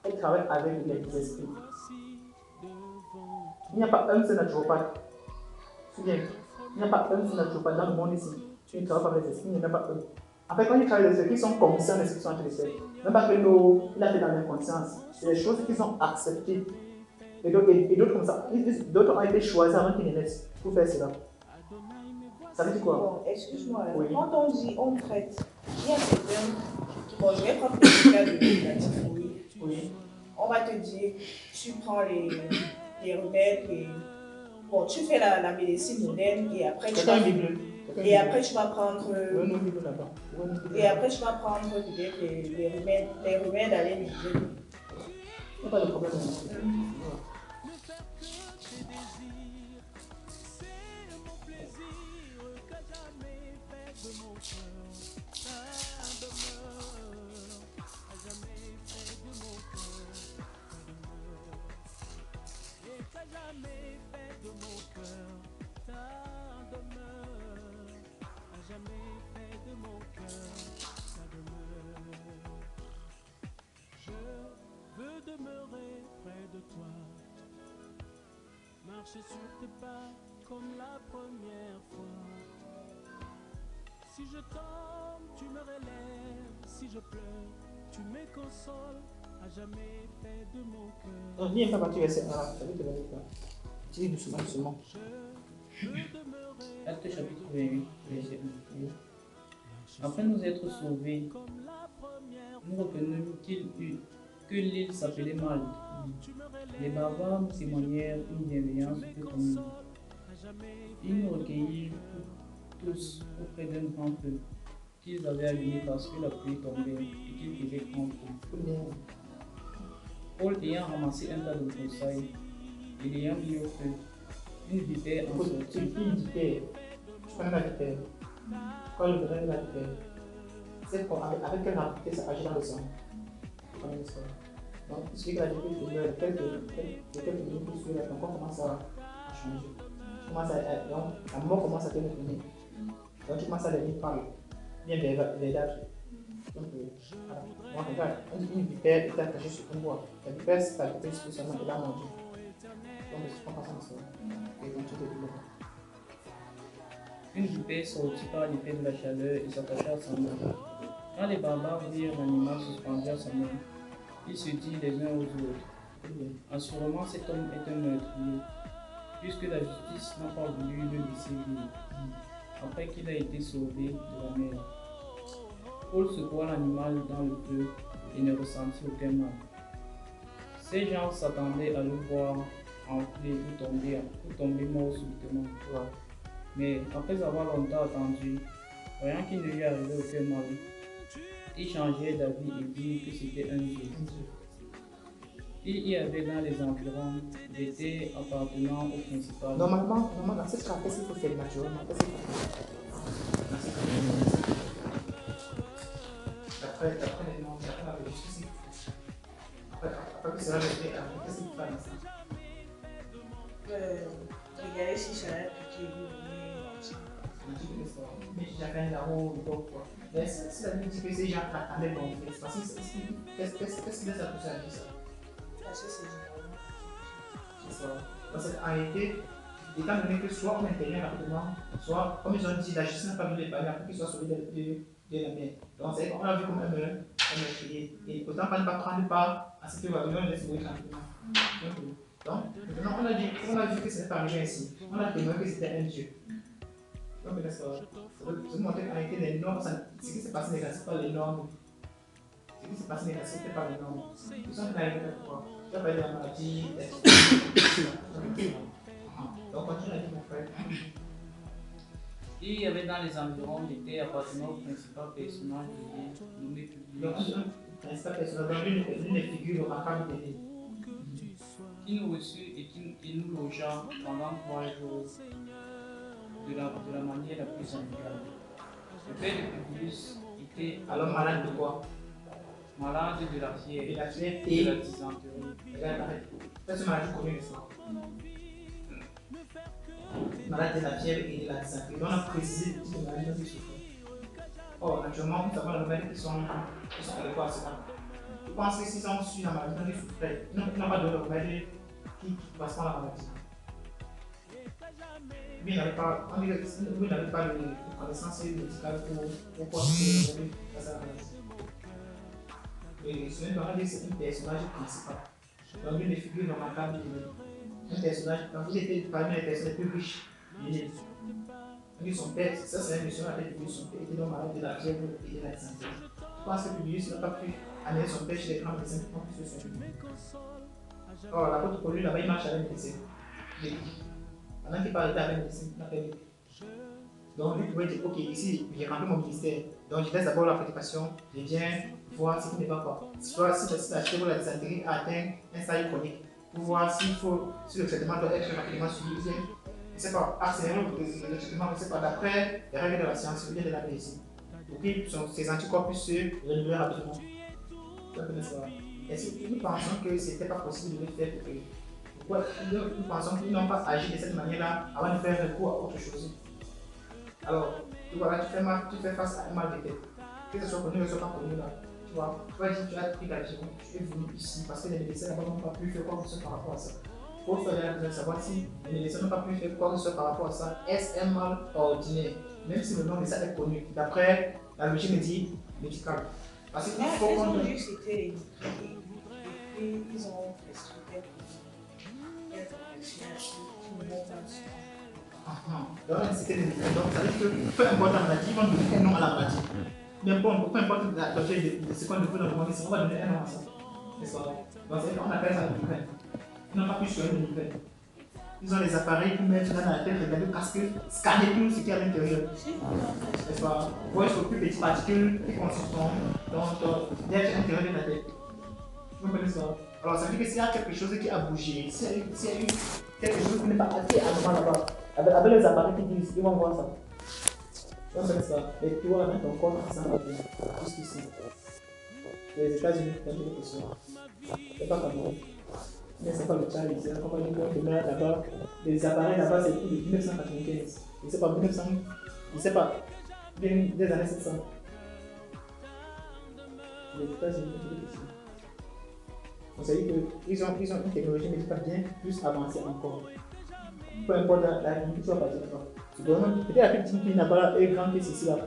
elle travaille avec les esprits. Il n'y a pas un seul naturopathe. Souviens, il n'y a pas un seul naturopathe dans le monde ici. Tu ne travailles pas avec les esprits, il n'y en a pas un. En fait, quand ils travaillent avec les esprits, ils sont conscients de ce qu'ils sont en train de faire. Même pas que nous, il a fait dans l'inconscience. C'est des choses qu'ils ont acceptées. Et d'autres comme ça, d'autres ont été choisis avant qu'ils ne naissent pour faire cela. Ça veut dire quoi? Bon, excuse-moi, oui. Quand on dit on traite, il y a certains. Bon, je vais prendre le cas de la typhoïde. Oui. On va te dire, tu prends les remèdes et bon, tu fais la médecine moderne et après tu vas, et après tu vas prendre et après tu vas prendre peut-être les remèdes à l'indigène. Il n'y a pas de problème. Demeurer près de toi, marcher sur tes pas comme la première fois. Si je tombe, tu me relèves, si je pleure, tu me consoles, à jamais fait de mon cœur. Non, viens pas partir verset 1, ça veut te donner quoi. Dis doucement, doucement. Acte chapitre 28, verset 1. Afin de nous être sauvés, nous reconnûmes que l'île s'appelait Malte. Les barbares nous témoignèrent une bienveillance peu commune. Ils nous recueillirent tous auprès d'un grand feu qu'ils avaient allumé parce que la pluie tombait et qu'ils faisaient grand feu. Paul ayant ramassé un tas de broussailles et l'ayant mis au feu, une vipère en sortit. Une vipère. Tu connais la vipère? Quoi le vrai de la vipère? C'est avec quelle rapidité ça agit dans le sang? Donc, il suffit que la vipère quelques minutes plus sur ton corps commence à changer. Donc, la mort commence à te revenir. Donc, tu commences à devenir pâle, bien verdâtre. Donc, voilà. Bon, regarde, une vipère est attachée sur ton bois. La vipère s'est attachée spécialement et l'a mordu. Donc, je comprends ça ensemble. Et donc, tu te dis Une vipère sortit par l'effet de la chaleur et s'attacha à sa main. Quand les barbares virent l'animal suspendu à sa main, ils se dirent les uns aux autres: assurément cet homme est un meurtrier, puisque la justice n'a pas voulu le laisser vivre, après qu'il a été sauvé de la mer. Paul secoua l'animal dans le feu et ne ressentit aucun mal. Ces gens s'attendaient à le voir enfler ou tomber mort subitement. Mais après avoir longtemps attendu, voyant qu'il ne lui arrivait aucun mal, ils changèrent d'avis et dirent que c'était un dieu. Il y avait dans les environs des terres appartenant au principal. Normalement, dans cette cas, qu'est-ce qu'il faut faire naturellement? Après les noms, après la justice, après que cela le fait, qu'est-ce qu'il faut faire dans ça? Regarder si ça a piqué. Mais j'avais là-haut, donc quoi. Mais si la Bible dit que ces gens attendaient ton fils, parce que qu'est-ce qui les a poussé à dire ça? Parce que c'est ça. Parce qu'en réalité, étant donné que soit on intervient rapidement, soit, comme ils ont dit, la justice n'a pas vu les parler après qu'ils soient sauvés de la mer. Donc c'est qu'on a vu comme un meurtrier. Et autant pas ne pas prendre part à ce que va venir, on laisse mourir tranquillement. Donc, maintenant on a vu que ce n'est pas arrivé ainsi. On a témoigné que c'était un Dieu. Donc, ça veut montrer qu'en réalité, les normes, ce qui s'est passé n'est pas les normes. Ce qui s'est passé n'est pas les normes. Ils sont arrivés à quoi? Tu as parlé de la maladie, donc, continue à dire, mon frère. Il y avait dans les environs des terres appartenant au principal personnage de l'île, nommé Publius. Donc, le principal personnage, l'une des figures remarquables de l'île. Qui nous reçut et qui nous logea pendant 3 jours de la manière la plus amicale. Le père de Publius était alors malade de quoi? Malade de la fièvre et de la dysenterie. Regarde, arrête. C'est une maladie connue, n'est-ce pas? Malade de la fièvre et de la dysenterie. On a précisé le type de maladie dont il souffrait. Or, naturellement, nous avons les remèdes qui sont adéquats à cela. Je pense que s'ils sont sur la maladie, ils souffraient. Ils n'ont pas de remède qui passe la maladie. Lui, il n'avait pas de connaissance médicale pour pouvoir se face à la maladie. Et ce même c'est un personnage principal. Dans l'une des figures remarquables, un personnage, il était parmi les personnes les plus riches du Nil. Son père, ça c'est un missionnaire avec son père, était malade de la fièvre et de la dysenterie. Je pense que Publius n'a pas pu amener son père chez les grands médecins pour qu'il se soigne. Or, l'apôtre Paul, là-bas, il marche avec les médecins. Pendant qu'il parle avec les médecins, il n'a pas dit. Donc, lui pouvait dire, ok, ici, j'ai rempli mon ministère. Donc, je laisse d'abord la prédication, je viens voir ce qui n'est pas quoi. Soit si la fièvre ou la dysenterie atteint un stade chronique, pour voir si le traitement doit être rapidement suivi. Je ne sais pas, accélérer le traitement, je ne sais pas, d'après les règles de la science, de la médecine. Pour que ces anticorps puissent se renouveler rapidement. Est-ce que nous pensons que ce n'était pas possible de le faire pour eux? Pourquoi nous pensons qu'ils n'ont pas agi de cette manière-là avant de faire recours à autre chose? Alors, voilà, tu fais face à un mal de tête. Que ce soit connu ou que ce soit pas connu là. Tu vois, tu vas dire, tu as pris ta décision, tu es venu ici parce que les médecins n'ont pas pu faire quoi que ce soit par rapport à ça. Pour faire la savoir si les médecins n'ont pas pu faire quoi que ce soit par rapport à ça, est-ce un mal ordinaire? Même si le nom de ça est connu, d'après la logique médicale. Parce qu'il faut qu'on donne. Ils ont expliqué donc, ça veut dire que peu importe la maladie, ils vont donner un nom à la maladie. Mais bon, peu importe l'objet de ce qu'on veut dans le monde, on va donner un nom à ça. Donc, on appelle ça le migraine. Ils n'ont pas pu soigner le migraine. Ils ont les appareils pour mettre dans la tête, regarder parce que scanner tout ce qui est à l'intérieur. N'est-ce pas? Voir les plus petites particules qui consistent dans l'intérieur de la tête. Vous comprenez ça? Alors, ça veut dire que s'il y a quelque chose qui a bougé, s'il y a eu quelque chose qui n'est pas anormal là-bas, avec les appareils qui disent, ils vont voir ça. Vous comprenez ça? Et toi, dans ton corps, ça va bien. Jusqu'ici. Les États-Unis, c'est une question. C'est pas comme nous. Mais c'est pas le Tchad, c'est la compagnie de mer là-bas. Les appareils là-bas, c'est depuis 1995. Je sais pas, 1900, je sais pas, des années 700. Les États-Unis, c'est une question. On sait qu'ils ont une technologie médicale bien plus avancée encore. Peu importe la limite, tu vas partir de toi. Peut-être la petite qui n'a pas est grande que ceci là,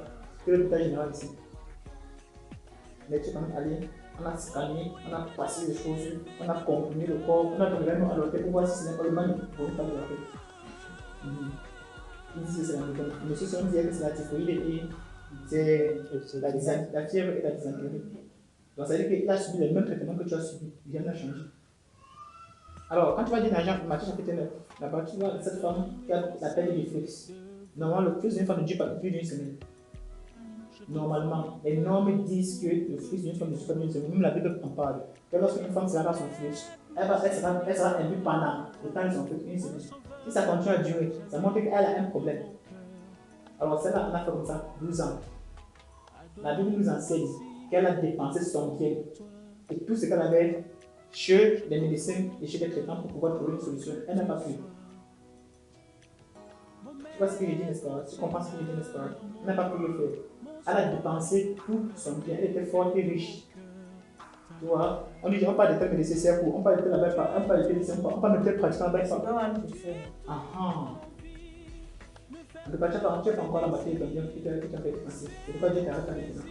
que l'hôpital général ici. Mais tu peux même aller, on a scanné, on a passé les choses, on a comprimé le corps, on a donné à l'hôtel pour voir si ce n'est pas le mal pour ne pas le rappeler. Il dit que c'est la méthode. Monsieur Son disait que c'est la typhoïde et c'est la fièvre et la dysenterie. Donc ça veut dire qu'il a subi le même traitement que tu as subi, rien n'a changé. Alors, quand tu vas dire l'agent informatique chapitre 9, là-bas tu vois cette femme qui a la pelle de flux. Normalement, le flux d'une femme ne dure pas plus d'une semaine. Normalement, les normes disent que le flux d'une femme ne dure pas plus d'une semaine. Même la Bible en parle. Que lorsqu'une femme sera dans son flux, elle sera imbue pendant le temps de son flux, une semaine. Si ça continue à durer, ça montre qu'elle a un problème. Alors, celle-là, on a fait comme ça 12 ans. La Bible nous enseigne qu'elle a dépensé son bien et tout ce qu'elle avait chez les médecins et chez les traitants pour pouvoir trouver une solution. Elle n'a pas pu. Tu vois ce que je dis, n'est-ce pas? Tu comprends ce que je dis, n'est-ce pas? Elle n'a pas pu le faire. Elle a dépensé tout son bien. Elle était forte et riche. Tu vois? On dit, on parle de tel médecin, on parle de tel là-bas, on parle de tel médecin, on parle de tel pratiquant là-bas. C'est pas mal de faire. Ah ah. Tu n'as pas encore la bataille de bien que tu as fait dépenser. Tu ne peux pas dire que tu arrêtes avec ça.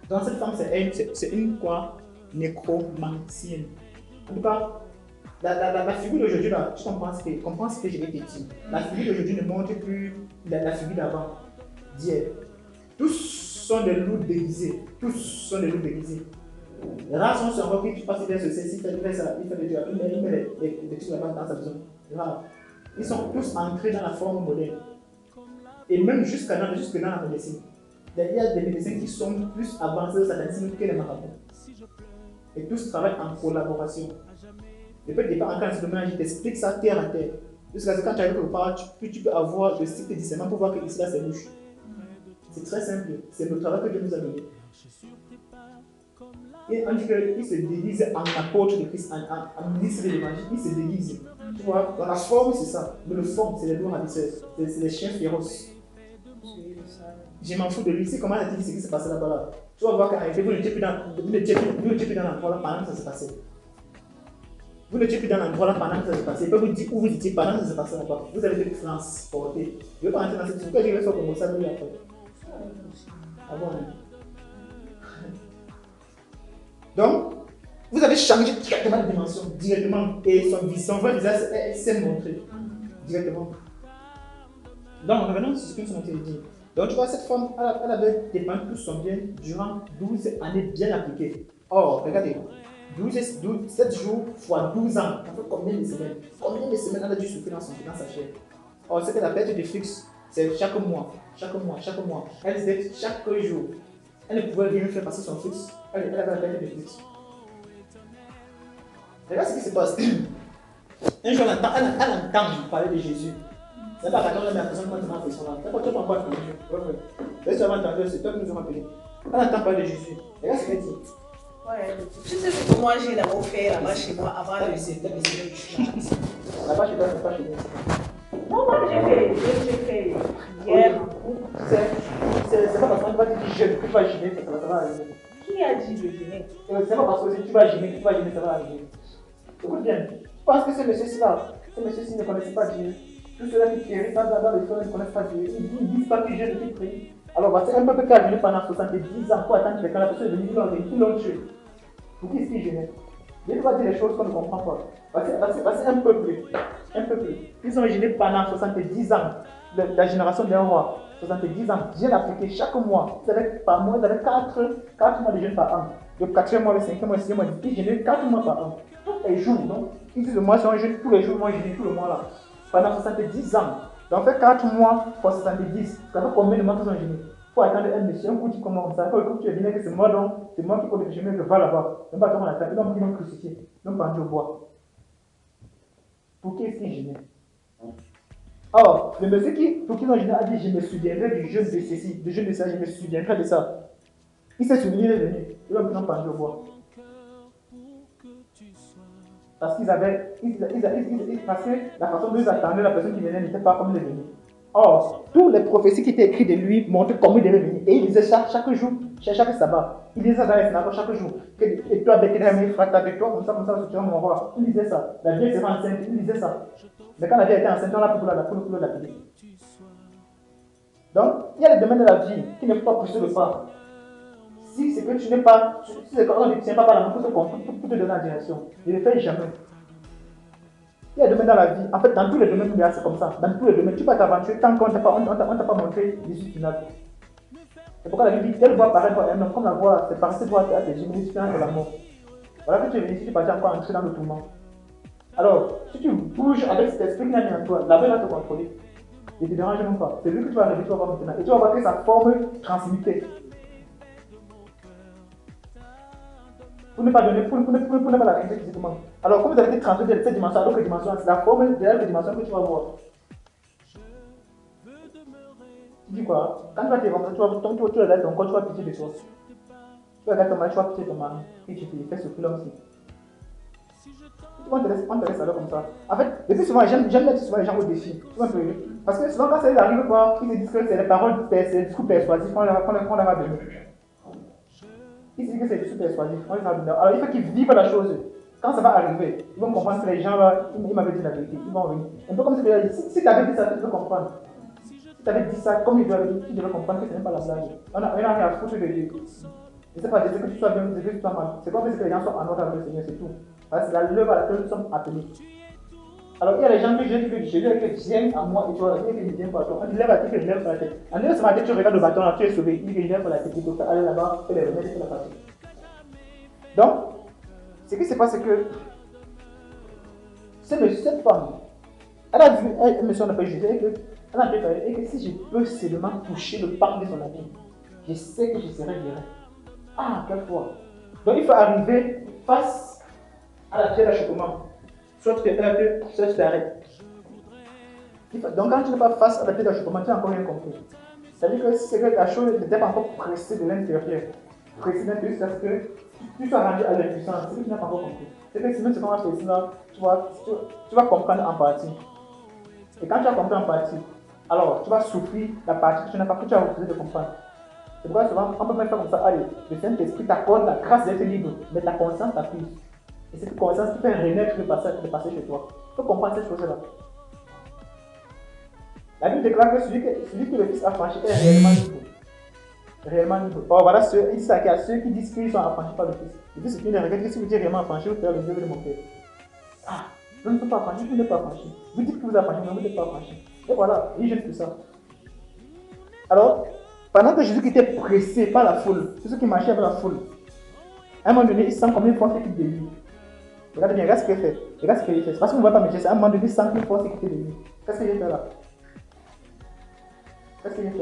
Donc cette femme, c'est une quoi? Nécromancienne. En tout cas, la figure d'aujourd'hui, là, tu comprends ce que je vais te dire. La figure d'aujourd'hui ne montre plus la figure d'avant, d'hier. Tous sont des loups déguisés. Tous sont des loups déguisés. Rares sont ceux encore qui passent vers ceci, il fait ça, il fait des trucs, il met les trucs là-bas dans sa maison. Rares. Ils sont tous entrés dans la forme moderne. Et même jusque dans la médecine. Il y a des médecins qui sont plus avancés au satanisme que les marabouts. Et tous travaillent en collaboration. Depuis le départ, en cas de domaine, je t'explique ça terre à terre. Jusqu'à ce que quand tu arrives quelque part, tu peux avoir le cycle de discernement pour voir que ici là c'est louche. C'est très simple. C'est le travail que Dieu nous a donné. Et on dit qu'il se déguise en apôtre de Christ, en ministre de l'évangile, il se déguise. Tu vois, dans la forme c'est ça. Mais le fond, c'est les loups ravisseurs. C'est les chiens féroces. je m'en fous de lui. C'est comment elle a dit ce qui s'est passé là-bas là. Tu vas voir qu'en réalité, vous n'étiez plus dans l'endroit là pendant que ça s'est passé. Vous n'étiez plus dans l'endroit là pendant que ça s'est passé. Il peut vous dire où vous étiez pendant que ça s'est passé là-bas. Vous avez été transporté. Je ne vais pas rentrer dans cette histoire. Je vais faire comme ça, mais après. Ah bon, hein? Donc, vous avez changé directement de dimension, directement. Et son vrai visage s'est montré directement. Donc, revenons sur ce que nous avons dit. Donc, tu vois, cette femme, elle avait dépendu tout son bien durant 12 années bien appliquées. Or, regardez, 7 jours fois 12 ans, ça fait combien de semaines? Combien de semaines elle a dû souffrir dans sa chair? Or, ce qu'elle a perte de fixe, c'est chaque mois. Elle disait chaque jour. Elle ne pouvait rien faire passer son fixe. Elle avait la perte de fixe. Regarde ce qui se passe. Un jour, elle entend parler de Jésus. C'est pas quand on a la personne qui m'a fait son âme. C'est pas toi qui m'as entendu. C'est toi qui nous as appelé. Elle entend parler de Jésus. Regarde ce qu'elle dit. Ouais, tu sais ce que moi j'ai d'abord fait là-bas chez moi avant de. Là-bas chez toi, c'est pas chez nous. Non, j'ai fait hier. C'est pas parce que tu vas dire jeûne que tu vas gêner que ça va arriver. Qui a dit de jeûner? C'est pas parce que si tu vas gêner que ça va arriver. Écoute bien, je pense que ce monsieur-ci ne connaissait pas Dieu. Tous ceux-là qui périssent dans les feux ne connaissent pas Dieu. Ils ne disent pas qu'ils jeûnent et qu'ils prient. Alors, voici un peuple qui a jeûné pendant 70 ans pour attendre que quand la personne est venue, ils l'ont tué. Pour qui est-ce qu'ils jeûnaient? Dieu va dire des choses qu'on ne comprend pas. Voici un peuple. Ils ont jeûné pendant 70 ans. La génération d'un roi. 70 ans, jeûne appliqué chaque mois. Par mois, ils avaient 4 mois de jeûne par an. Le 4e mois, le 5e mois, le 6e mois, ils jeûnaient 4 mois par an. Tous les jours, donc, ils disent moi, si on jeûne tous les jours, moi, je jeûne tout le mois là. Pendant 70 ans. Donc, fait 4 mois pour 70. Ça fait combien de mois qu'ils ont jeûné? Il faut attendre un monsieur, un coup tu commences ça. Quand tu es venu que c'est moi qui compte le jeûner, je vais là-bas. Même pas comment on attend. Ils vont crucifier. Ils vont pendu au bois. Pour qui est-ce qu'ils jeûnaient? Or, le monsieur pour qui ils ont jeûné a dit je me souviendrai du jeûne de ceci, du jeûne de ça, je me souviendrai de ça. Il s'est souvenu, il est venu. Ils l'ont pendu au bois. Parce qu'ils avaient. Parce que la façon dont ils attendaient la personne qui venait n'était pas comme il est venu. Or, toutes les prophéties qui étaient écrites de lui montraient comment il devait venir. Et il disait ça chaque jour, chaque sabbat. Il disait ça dans les synagogues chaque jour. Et toi, Bethléem, il frappe avec toi, comme ça, tu vas mon roi. Il disait ça. La Vierge sera enceinte, il disait ça. Mais quand la Vierge était enceinte, on l'a pour l'appeler. Donc, il y a les domaines de la vie qui ne peuvent pas pousser le pas. Si c'est que tu n'es pas, si c'est qu'on ne tient pas par la main pour te donner la direction, ne le fais jamais. Il y a des domaines dans la vie, en fait, dans tous les domaines, c'est comme ça. Dans tous les domaines, tu peux t'aventurer tant qu'on ne t'a pas montré l'issue finale. C'est pourquoi la Bible dit telle voie paraît pour un homme, comme la voie c'est par cette voie à tes yeux, mais différente de la mort. Voilà que tu es venu ici, tu es parti encore entrer dans le tourment. Alors, si tu bouges avec cet esprit qui n'a en toi, la vie va te contrôler. Et ne te dérange même pas. C'est lui que tu vas arriver, tu vas voir maintenant. Et tu vas voir que sa forme transmutée. Pour ne pas donner, pour ne pas la réaliser physiquement. Alors, comme vous avez été transféré de cette dimension à l'autre dimension, c'est la forme de l'autre dimension que tu vas voir. Tu dis quoi? Quand tu vas te rendre, tu regardes ton corps, tu vas pitié de toi. Tu regardes ton mari, tu vas pitié de ton mari. Et tu te fais souffrir l'homme aussi. On te laisse alors comme ça. En fait, depuis souvent, j'aime mettre souvent les gens au défi. Parce que souvent, quand ça arrive, ils se disent que c'est les paroles, c'est les discours persuasifs qu'on leur a donné. Ils se disent que c'est des discours persuasifs. Alors, il faut qu'ils vivent la chose. Quand ça va arriver, ils vont comprendre que les gens là, ils m'avaient dit la vérité. Ils vont venir. Un peu comme si tu avais dit ça, tu peux comprendre. Si tu avais dit ça comme il devait comprendre que ce n'est pas la blague. On a rien à foutre de Dieu. Je ne sais pas, je sais que tu sois bien, je sais que tu sois mal. C'est comme si les gens sont en ordre avec le Seigneur, c'est tout. C'est l'œuvre à laquelle nous sommes appelés. Alors il y a les gens que Jésus viennent à moi et tu vois, ils viennent par toi. On dit lève la tête, il lève la tête. En disant ce matin, tu regardes le bâton là, tu es sauvé. Il dit lève la tête, il faut aller là-bas, fais les remèdes, fais la partie. Donc, ce qui se passe, c'est que cette femme, elle a vu un monsieur, on appelle Jésus, elle a préparé, et que si je peux seulement toucher le parc de son habit, je sais que je serai guéri. Ah, quelle foi! Donc il faut arriver face à la pierre d'achoppement. Soit tu te heurtes, soit tu t'arrêtes. Donc quand tu n'es pas face à la pierre d'achoppement, tu n'as encore rien compris. C'est-à-dire que c'est que la chose n'était pas encore pressée de l'intérieur. Pressée de l'intérieur, c'est que tu sois rendu à l'impuissance, c'est que tu n'as pas encore compris. C'est que sinon, ce qu'on va faire ici, là, tu vas comprendre en partie. Et quand tu as compris en partie, alors tu vas souffrir la partie que tu n'as pas, que tu as refusé de comprendre. C'est pourquoi souvent, on peut même faire comme ça. Allez, le Saint-Esprit t'accorde la grâce d'être libre, mais ta conscience t'accuse. Et cette conscience qui fait renaître le passé chez toi. Il faut comprendre cette chose-là. La Bible déclare que celui que le Fils a franchi est réellement libre. Réellement libre. Or, voilà ceux, il y a ceux qui disent qu'ils sont affranchis par le Fils. Le Fils, c'est une règle que si vous dites réellement affranchi, vous faites le Dieu de mon Père. Ah, je ne suis pas affranchi, vous n'êtes pas affranchi. Vous dites que vous êtes affranchi, mais vous n'êtes pas affranchi. Et voilà, il jette que ça. Alors, pendant que Jésus était pressé par la foule, c'est ceux qui marchaient avec la foule, à un moment donné, il sent comme une force qui quitte de lui. Regardez bien, regarde ce qu'il fait. Regarde ce qu'il fait. C'est parce qu'on ne voit pas mes gestes. À un moment donné, il sent une force qui quitte de lui. Qu'est-ce qu'il fait là? Qu'est-ce qu'il fait?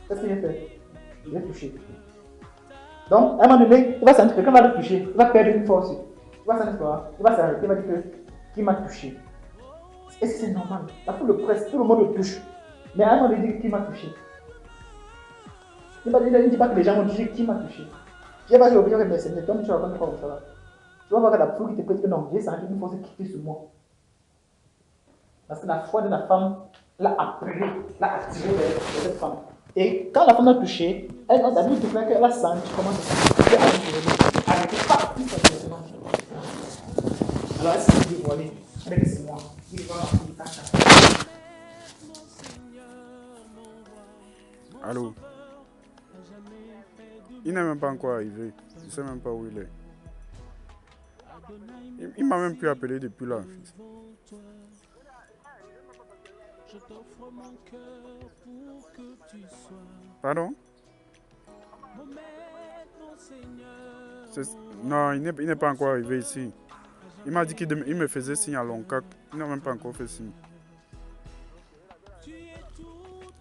Qu'est-ce qu'il fait? Il est touché. Donc, à un moment donné, il va sentir que quelqu'un va le toucher. Il va perdre une force. Il va sentir quoi? Il va s'arrêter. Il va dire que qui m'a touché? Est-ce que c'est normal? La foule le presse, tout le monde le touche. Mais à un moment donné, il dit qui m'a touché? Il ne dit pas que les gens m'ont touché, qui m'a touché? Je n'ai pas dit au bien que mais c'est comme tu racontes comme ça. Tu vas voir que la foule qui te prête que non, j'ai senti une force quitter sur moi. Parce que la foi de la femme l'a appelé, l'a attiré vers cette femme. Et quand la femme l'a touché, elle a d'abord déclaré qu'elle a senti comment ça s'est arrêté pas plus facilement. Alors elle s'est dit, voilà, avec c'est moi. Il va m'appeler. Allô? Il n'est même pas encore arrivé. Je ne sais même pas où il est. Il m'a même pu appeler depuis là. Pardon? Non, il n'est pas encore arrivé ici. Il m'a dit qu'il me faisait signe à Loncac. Il n'a même pas encore fait signe.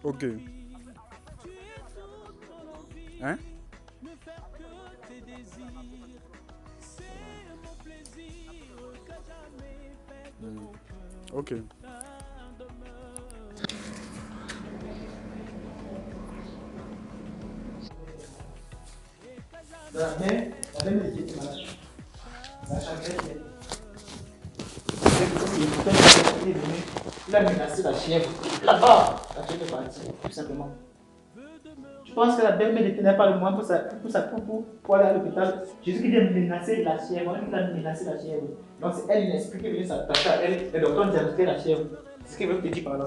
Ok. Hein? Ok. La même était malade. La chagresse est. Il a menacé la chèvre. Là-bas, la chèvre est partie, tout simplement. Je pense que la belle-mère n'était pas le moins pour aller à l'hôpital. Jésus qui vient menacer la chèvre, il a menacé la chèvre. Donc c'est elle, l'esprit qui vient s'attacher à elle, le docteur diagnostiquer la chèvre. C'est ce qu'il veut te dire par là.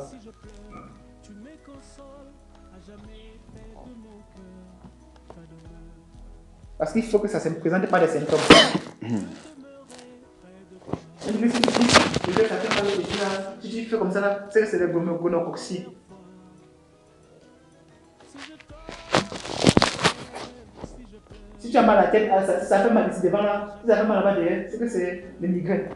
Parce qu'il faut que ça ne se présente pas des symptômes. Si tu fais comme ça, là, c'est que c'est le gonocoxie. Si tu as mal à la tête, ça fait mal ici devant là, si ça fait mal là-bas derrière, c'est que c'est le migraine.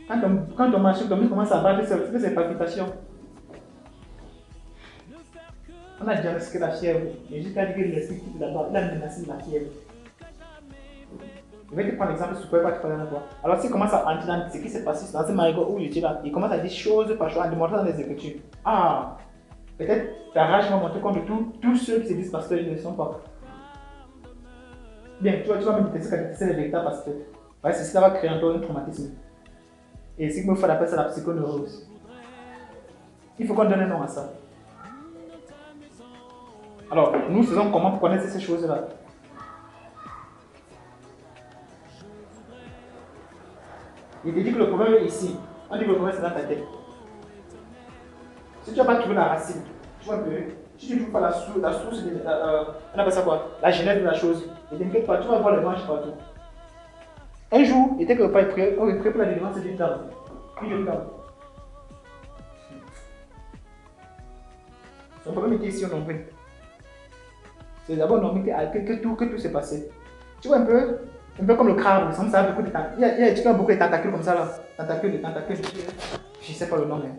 Quand ton machine commence à battre, c'est que c'est palpitation. On a diagnostiqué la fièvre, mais jusqu'à dire que l'esprit qui est là-bas, il a menacé la fièvre. Je vais te prendre l'exemple sur quoi tu parles d'abord. Alors, s'il commence à entrer dans ce qui s'est passé dans ce marigot où il était là, il commence à dire chose par chose en démontrant dans les Écritures. Ah, peut-être ta rage va monter contre tous ceux qui se disent pasteurs, ils ne le sont pas. Bien, tu vas me dire que c'est le véritable pasteur. Ouais, c'est ça va créer encore un traumatisme. Et ce qu'il me faut appeler ça la psychoneurose. Il faut qu'on donne un nom à ça. Alors, nous faisons comment pour connaître ces choses-là? Il te dit que le problème est ici. On dit que le problème c'est dans ta tête. Si tu n'as pas trouvé la racine, tu vois un peu, si tu ne trouves pas la source, on appelle ça quoi? La genèse de la chose. Et t'inquiète pas, tu vas voir les manches partout. Un jour, il était que le papa est prêt, on est prêt pour la délivrance d'une dame. Une dame. Son problème était ici au nombril. C'est d'abord au nombril que tout s'est passé. Tu vois un peu comme le crabe, ça a beaucoup de tentacules. Il y a beaucoup de tentacules comme ça là. Tentacules. Je ne sais pas le nom, mais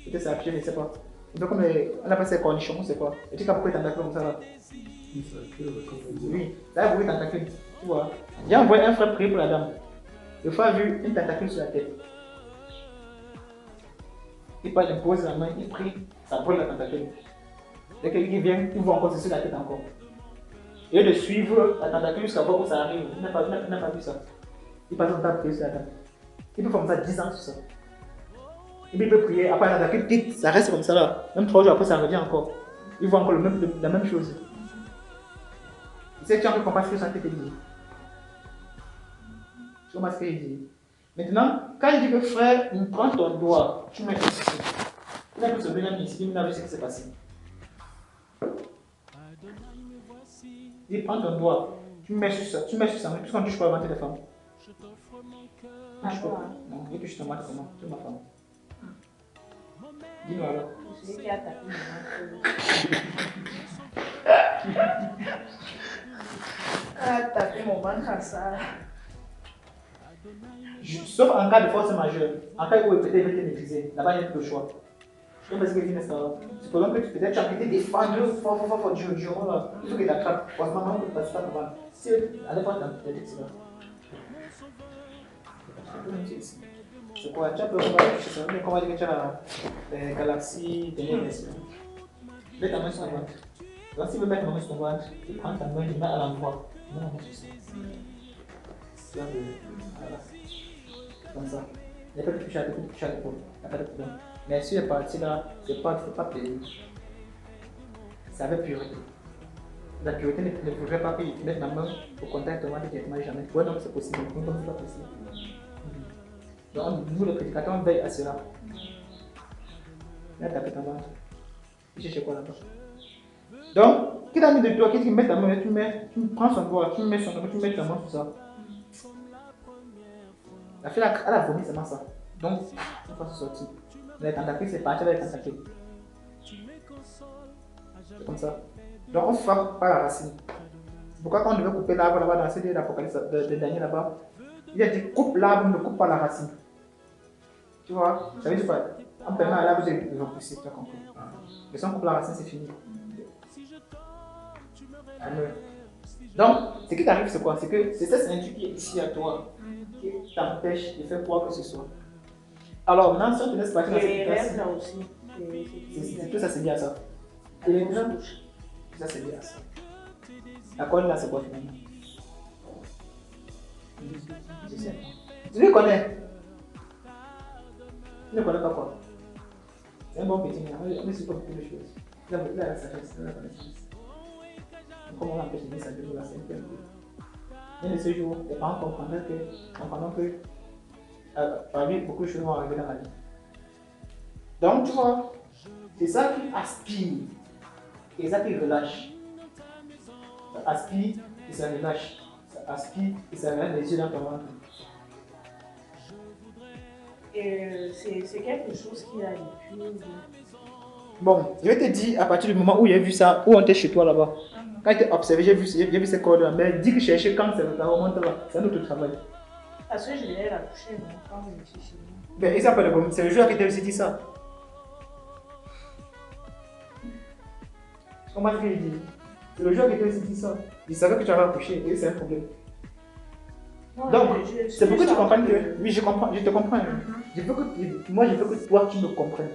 peut-être c'est affiché, je ne sais pas. Un peu comme on appelle ça cornichons, c'est quoi? Et tu as beaucoup de tentacules comme ça là. Oui, ça a beaucoup de tentacules. Tu vois. J'ai envoyé un frère prier pour la dame. Le frère a vu une tentacule sur la tête. Il pose la main, il prie, ça brûle la tentacule. Dès qu'il vient, il voit encore sur la tête encore. Et de suivre la tentacule jusqu'à voir où ça arrive. Il n'a pas vu ça. Il passe son temps à prier sur la table. Il peut faire comme ça 10 ans sur ça. Et puis il peut prier, après il attaque, ça reste comme ça là. Même 3 jours après, ça revient encore. Il voit encore la même chose. C'est que tu as un peu compris ce que ça te dit. Tu comprends ce qu'il dit. Maintenant, quand il dit que frère, prends ton doigt, tu mets ici. Il a pu se venir ici, il a vu ce qui s'est passé. Il dit prends ton doigt, tu mets sur ça, mais puisqu'on ne touche pas avant tes femmes. Non, il touche ton doigt comment? C'est ma femme. Dis-nous alors. C'est qui a tapé mon ventre à ça. Sauf en cas de force majeure, en cas où peut-être il va te maîtriser, là-bas il n'y a plus de choix. Je sais pas ce que tu dis, supposons que peut-être tu as été défendre fort Dieu, il faut qu'il t'attrape. Franchement, non, tu ne passes pas devant. Si à l'époque, tu as dit que c'est là. C'est quoi? Tu as peur qu'on va dire que tu as la galaxie, des neiges. Mets ta main sur ton ventre. Donc, si tu veux mettre ta main sur ton ventre, tu prends ta main, tu mets à l'endroit. Mets la main sur ça. Voilà. Comme ça. Il n'y a pas de toucher à l'épaule. Il n'y a pas de problème. Mais sur les parties là, c'est pas plaisir. C'est avec pureté. La pureté ne voudrait pas que tu mettes la main au contact de directement jamais. Ouais, non, c'est possible. Non, c'est pas possible. Donc, nous, le prédicateur, on veille à cela. Là, tapez ta main. Tu cherches quoi là-bas? Donc, qui t'a mis de toi, qui met ta main, tu prends son doigt, tu mets ta main sur ça. La fille, elle a vomi seulement ça. Donc, il faut se sortir. Mais quand t'as pris, c'est parti avec quand t'as pris. C'est comme ça. Donc, on frappe par la racine. Pourquoi quand on devait couper l'arbre là-bas dans cette l'Apocalypse de Daniel là-bas, il a dit coupe l'arbre, ne coupe pas la racine. Tu vois, ça veut dire quoi? On permet à l'arbre de repousser, tu as compris. Mais si on coupe la racine, c'est fini. Donc, ce qui t'arrive, c'est quoi? C'est que c'est cette ceinture qui est ici à toi qui t'empêche de faire quoi que ce soit. Alors, maintenant, si on te laisse partir dans cette place, là aussi. tout ça, c'est bien ça. Et maintenant, tout ça, c'est bien ça. La colonne là, c'est quoi finalement? Je sais pas. Tu le connais? Tu ne connais pas quoi? C'est un bon petit, mais on ne sait pas beaucoup de choses. Il a la sagesse, il a la connaissance. Comment on empêche de dire ça de la cinquième vie? Mais de ce jour, les parents comprendront que par lui, beaucoup de choses vont arriver dans la vie. Donc, tu vois, c'est ça qui aspire et ça qui relâche. Ça aspire et ça relâche. Ça aspire et ça relâche les yeux dans ton ventre. Et c'est quelque chose qui a depuis. Bon, je vais te dire à partir du moment où j'ai vu ça, où on était chez toi là-bas. Quand j'ai observé, j'ai vu ces cordes-là. Mais dis que chercher quand ça remonte là, c'est un autre travail. Parce que je venais la coucher, mais quand je suis chez moi. Mais il s'appelle comme c'est le joueur qui t'a aussi dit ça. Comment est-ce qu'il dit? C'est le joueur qui t'a aussi dit ça. Il savait que tu avais accouché et c'est un problème. Non, donc, c'est pour que tu comprennes que. Oui, je comprends, je te comprends. Moi, je veux que toi, tu me comprennes.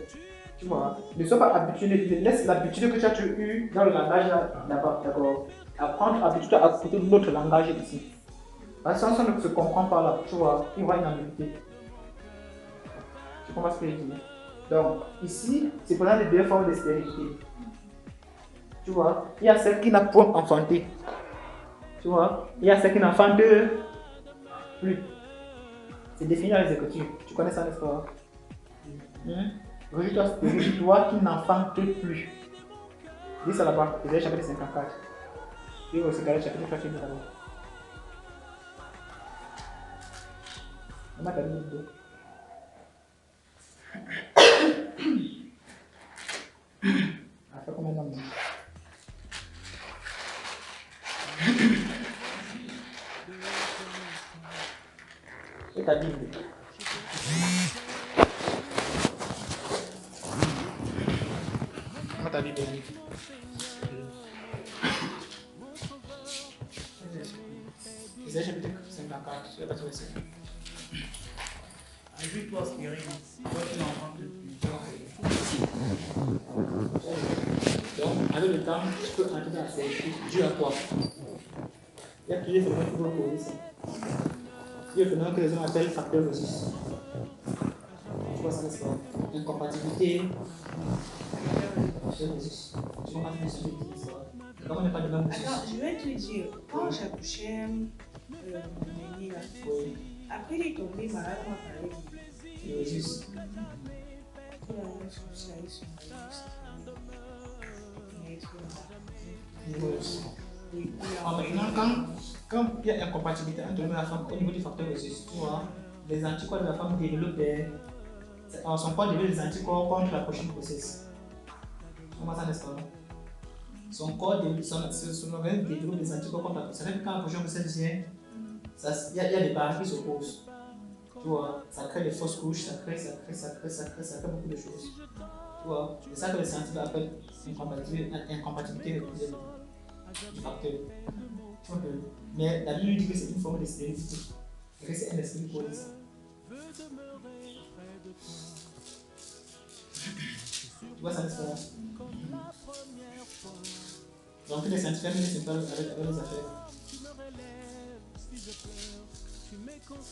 Tu vois, ne sois pas habitué, laisse l'habitude que tu as eu dans le langage là-bas, d'accord? Apprendre habitude à écouter notre langage ici. Parce que si on ne se comprend pas là, tu vois, il y aura une ambiguïté. Tu comprends ce que je dis? Donc, ici, c'est pour les deux formes de stérilité. Tu vois, il y a celle qui n'a point enfanté. Tu vois, il y a celle qui n'enfante plus. C'est défini dans les Écritures. Tu connais ça, n'est-ce pas? Réjouis-toi qui n'enfante plus. Dis ça là-bas, Ésaïe chapitre 54. Puis aussi Galates chapitre 4 là-bas. Maman t'a dit le dos. Ça fait combien d'années? C'est ta Bible. Comment ta Bible est? Ésaïe chapitre 54, je ne vais pas trouver ça. Ajoute-toi spirit, toi tu n'entends plus. Donc, avec le temps, tu peux entrer dans la sécheresse due à toi. Il y a plusieurs phénomènes qui vont causer ça. Il y a le phénomène que les hommes appellent facteur de 6. Tu vois ça, n'est-ce pas? incompatibilité. Comment n'est pas de même Attends, je vais te dire, quand j'accouchais Nengi là, après il est tombé malade, on m'a parlé du registre. Maintenant, quand il y a incompatibilité entre l'homme et la femme au niveau du facteur registre, tu vois, les anticorps de la femme développent son corps développe des anticorps contre la prochaine grossesse. Tu comprends ça, n'est-ce pas? Son corps développe, son organisme développe des anticorps contre la grossesse. Ça fait que quand la prochaine grossesse vient, il y a des barrières qui s'opposent. Tu vois, ça crée des fausses couches, ça crée beaucoup de choses. Tu vois, c'est ça que les scientifiques appellent incompatibilité du facteur. Tu vois, mais la Bible dit que c'est une forme de stérilité. Et que c'est un esprit pour ça. Tu vois ça, n'est-ce pas? Donc les scientifiques ne sont pas avec les affaires.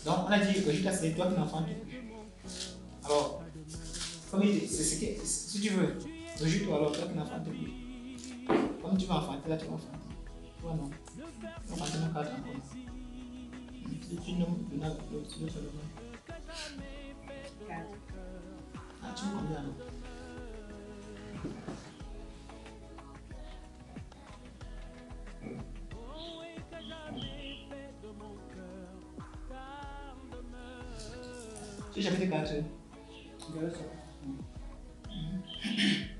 Donc on a dit que jusqu'à c'est toi qui n'enfantes plus. Alors, comme il dit, si tu veux, rejette-toi alors toi qui n'enfantes plus. Comme tu vas enfanter, là tu vas enfanter. Toi non. Tu vas enfanter mon cadre encore. Tu nommes l'autre nom. Ah, tu me combien alors? Tu as jamais 4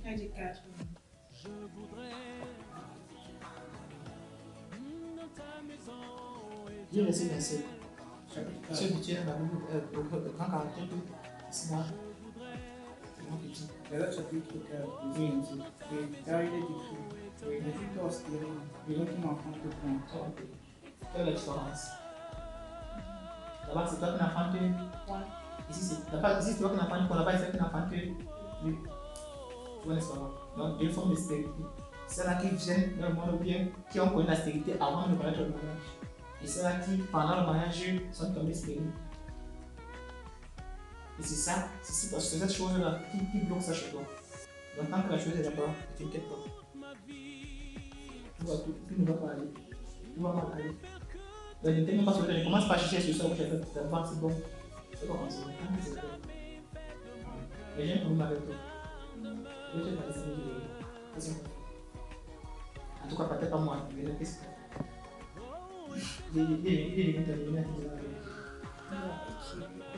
Elle dit 4. Dieu laisse la seule. Ceux qui tiennent la grand caractère, c'est là. C'est moi qui dis. Galates chapitre 4, oui, car il est écrit, ne fut pas stérile, et l'autre n'enfante point. Quelle est la différence? Là-bas, c'est toi qui n'enfantes. Ici, c'est toi qui n'enfantes. Là-bas, c'est toi qui n'enfantes. Oui. Tu vois, n'est-ce pas? Donc, deux formes de stérilité. Celles-là qui viennent dans le monde ou bien qui ont connu la stérilité avant de connaître le mariage. Et celles-là qui, pendant le mariage, sont tombées stériles. Et c'est ça, c'est cette chose-là qui bloque ça chez toi. Donc, tant que la chose est là-bas, tu t'inquiètes pas. Tu vois, tout ne va pas aller. Tout va mal aller. Donc, ne t'aime pas sur le. Ne commence pas à chercher sur ça où tu as fait. C'est bon. C'est bon, c'est bon. C'est bon. Mais j'ai un problème avec toi. Je vais te faire des amis. En tout cas, peut-être pas moi. Mais qu'est-ce que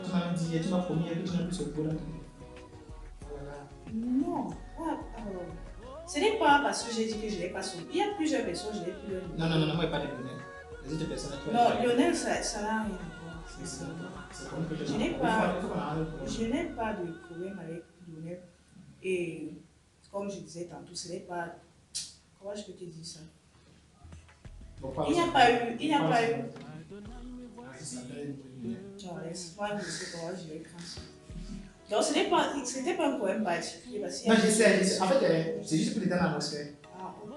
tu m'as dit, tu m'as promis que tu n'as plus ce problème. Non, ce n'est pas parce que j'ai dit que je n'ai pas son. Il y a plusieurs personnes, je n'ai plus le nom. Non, moi, il n'y a pas de Lionel. Les autres personnes, tu Non, Lionel, ça n'a rien à voir. Je n'ai pas de problème avec Lionel. Et comme je disais tantôt, ce n'est pas. Comment je peux te dire ça? Il n'y a pas eu. Genre, laisse-moi, je sais comment je vais cracher. Donc, c'était pas un problème particulier. Parce non, je sais. En fait, c'est juste pour les dans l'atmosphère. Ah, ok.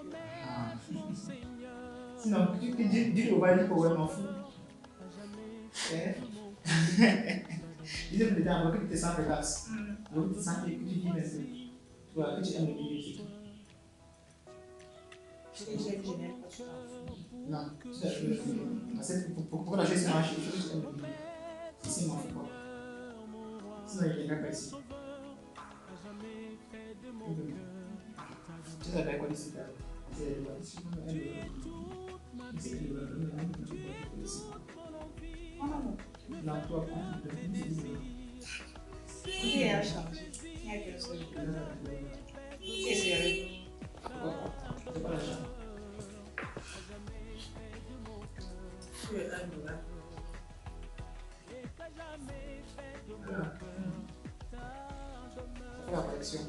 Sinon, dis-le au bail, dis-le au bail, m'en fous. Dis-le pour les dans que tu te sens relax. Donc, tu te sens que tu vis maintenant. Tu vois, que tu aimes le milieu, c'est tout. Je n'aime pas ça. Non, pour la chose marche, il faut que tu aimes le milieu. C'est moi, faut pas. Sinon, il n'y a quelqu'un pas ici. Tu sais, quoi d'ici là? C'est le ici. Non, toi, Il a changé. Il y a quelque chose. C'est sérieux. c'est pas l'argent. Tu es un dollar. La collection.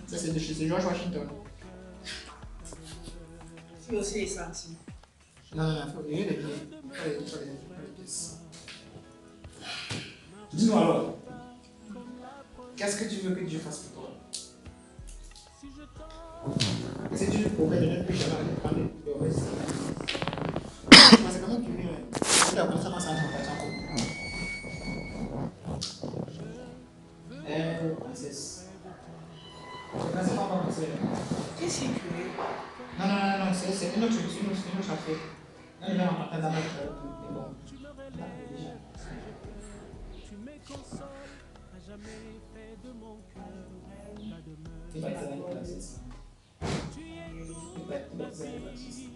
Ça, c'est de chez George Washington. Tu aussi les centimes. Non, il faut les billets. Pas les pièces. Dis-nous alors, qu'est-ce que tu veux que Dieu fasse pour toi? Est-ce que tu pourrais donner plus jamais prendre le reste? C'est comment tu vis, tu as commencé à penser à ton patron. Princesse. Qu'est-ce qu'il fait? Non, c'est une autre affaire. Là, il va en partant dans notre. Mais bon, là, déjà. Tu vas être dans le processus. Tu vas être dans le processus.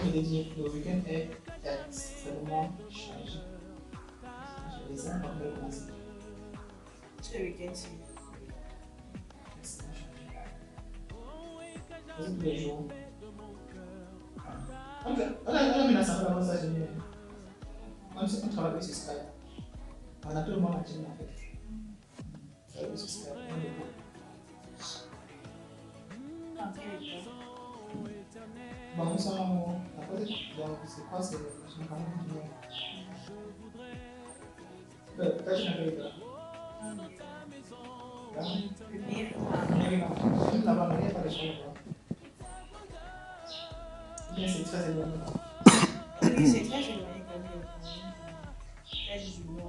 Je l'ai dit, le week-end est extrêmement chargé. Je les ai encore mieux commencé. Ce week-end, c'est. Tous les jours. On a mis l'ensemble avant ça, on travaille sur Skype. On a tout le monde à Chine en fait. On travaille sur Skype. Bon, nous sommes. C'est quoi? C'est quand même du monde. Toi, tu n'as pas eu peur. Même là-bas, il n'y a pas de choses. C'est très éloigné. Oui, c'est très éloigné quand même. Très éloigné.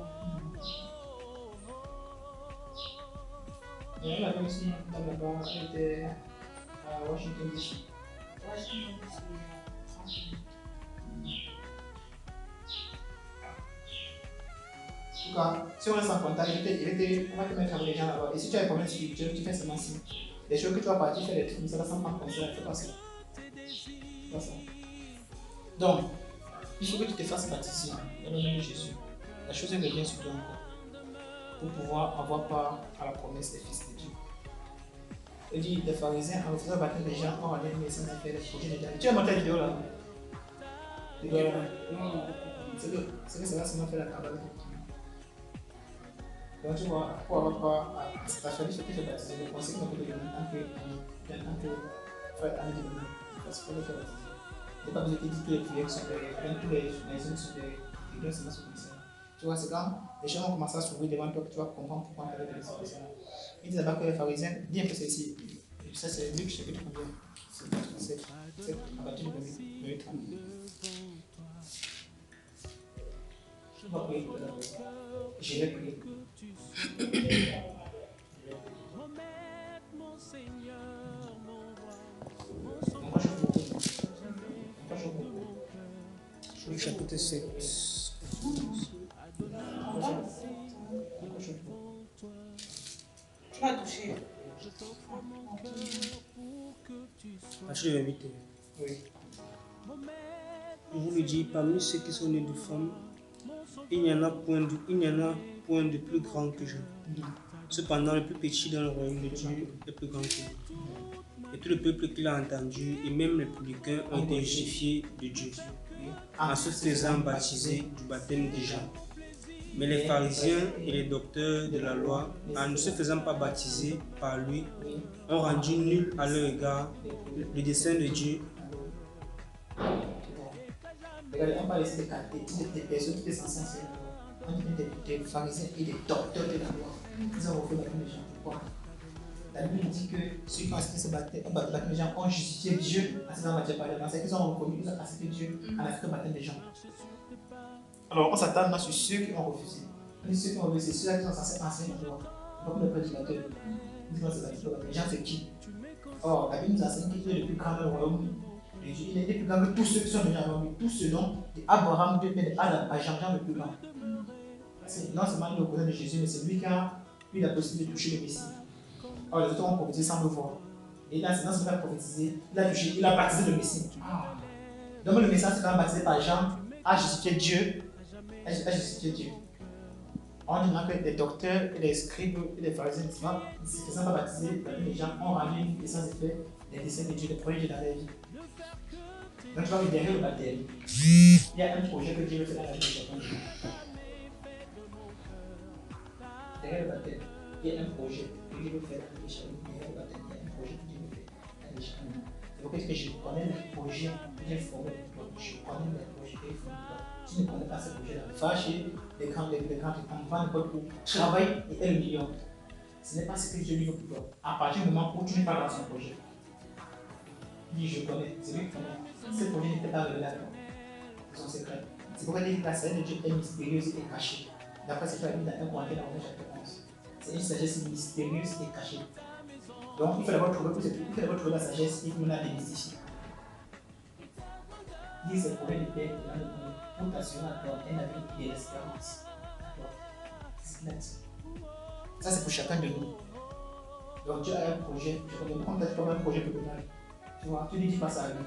Elle avait aussi là-bas, elle était à Washington DC. Washington DC, En tout cas, si on reste en contact, on va te mettre avec les gens là-bas. Et si tu as un problème spirituel, tu fais seulement signe. Les choses que tu vas partir faire des trucs, ça va sans prendre concert, c'est pas ça. C'est pas ça. Donc, il faut que tu te fasses baptiser dans le nom de Jésus. La chose revient sur toi encore. Pour pouvoir avoir part à la promesse des fils de Dieu. Il dit, les pharisiens, en faisant baptême des gens, ont allé mais sans faire les projets de Dieu. Tu as monté la vidéo là? Non. C'est que ça va seulement faire la cabale. Donc tu vois, pour avoir part à cette affaire, il faut que tu te baptises. Le conseil qu'on peut te donner tant que frère ami de nous. Parce qu'il faut le faire baptiser. Il n'est pas besoin de dire tous les prières qui sont derrière, tous les maisons qui sont derrière. Les deux, c'est pas ce que c'est. Tu vois, c'est quand les gens vont commencer à s'ouvrir devant toi que tu vas comprendre pourquoi on avait des personnes. Ils disent d'abord que les pharisiens, bien que c'est ici, ça c'est Luc, je sais que tu comprends. C'est à partir de 2030. Je vais prier pour la personne. Je vais prier. Moi, je veux beaucoup. Luc chapitre 7. Tu m'as touché. Verset 28. Oui. Je vous le dis, parmi ceux qui sont nés de femmes, il n'y en a point de plus grand que je. Cependant, le plus petit dans le royaume de Dieu est plus grand que lui. Et tout le peuple qui l'a entendu, et même les publicains, ont été justifiés de Dieu, en se faisant baptiser du baptême de Jean. Mais les pharisiens et les docteurs de la loi, en ne se faisant pas baptiser par lui, ont rendu nul à leur égard le dessein de Dieu. Regardez, on parle ici des personnes qui étaient censées enseigner la loi. On dit des pharisiens et des docteurs de la loi. Ils ont refait baptême de Jean. Pourquoi? La Bible dit que ceux qui ont accepté ce baptême de Jean ont justifié Dieu en se faisant baptiser par les gens. C'est qu'ils ont reconnu, ils ont accepté Dieu en acceptant le baptême de Jean. Alors on s'attend maintenant sur ceux qui ont refusé. Ceux qui ont refusé, c'est ceux qui sont censés enseigner la loi. Pas comme le prédicateur. Ils disent que c'est baptisé par les gens, c'est qui? Or, la Bible nous enseigne qu'il est le plus grand dans le royaume. Il est plus grand que tous ceux qui sont venus avant lui, tous ceux dont Abraham, Dieu, Adam, à Jean le plus grand. C'est non seulement le cousin de Jésus, mais c'est lui qui a eu la possibilité de toucher le Messie. Or, les autres ont prophétisé sans le voir. Et dans ce qu'il a prophétisé, il a baptisé le Messie. Donc le message c'est quand même baptisé par Jean, a justifié Dieu. On dit que les docteurs et les scribes et les pharisiens ne se faisant pas baptiser, les gens ont rendu une puissance effet des desseins de Dieu, des projets dans leur vie. Donc tu vois que derrière le baptême, il y a un projet que Dieu veut faire dans la vie de chacun de nous. Derrière le baptême, il y a un projet que Dieu veut faire dans la vie de chacun de nous. Derrière le baptême, il y a un projet que Dieu veut faire dans la vie de chacun de nous. C'est pourquoi je connais les projets bien formés de toi. Je connais les projets bien formés de toi. Tu ne connais pas ces projets-là. Va chez les grands va n'importe où, travaille et aide le million. Ce n'est pas ce que Dieu lui veut pour toi. À partir du moment où tu n'es pas dans son projet, dis je connais, c'est lui qui connaît. Ce projet n'était pas révélé à toi. C'est son secret. C'est pourquoi il dit que la scène de Dieu est mystérieuse et cachée. d'après ce que tu as mis dans un commentaire dans Romains chapitre 11. C'est une sagesse mystérieuse et cachée. Donc, il faut d'abord trouver la sagesse et nous la démystifier. Dis c'est pour les pères dans le monde pour t'assurer à toi un avenir et l'espérance. C'est ce qu'il a dit. Ça, c'est pour chacun de nous. Donc, Dieu a un projet. Je ne compte pas un projet pour demain. Tu vois, tu lui dis pas ça à lui.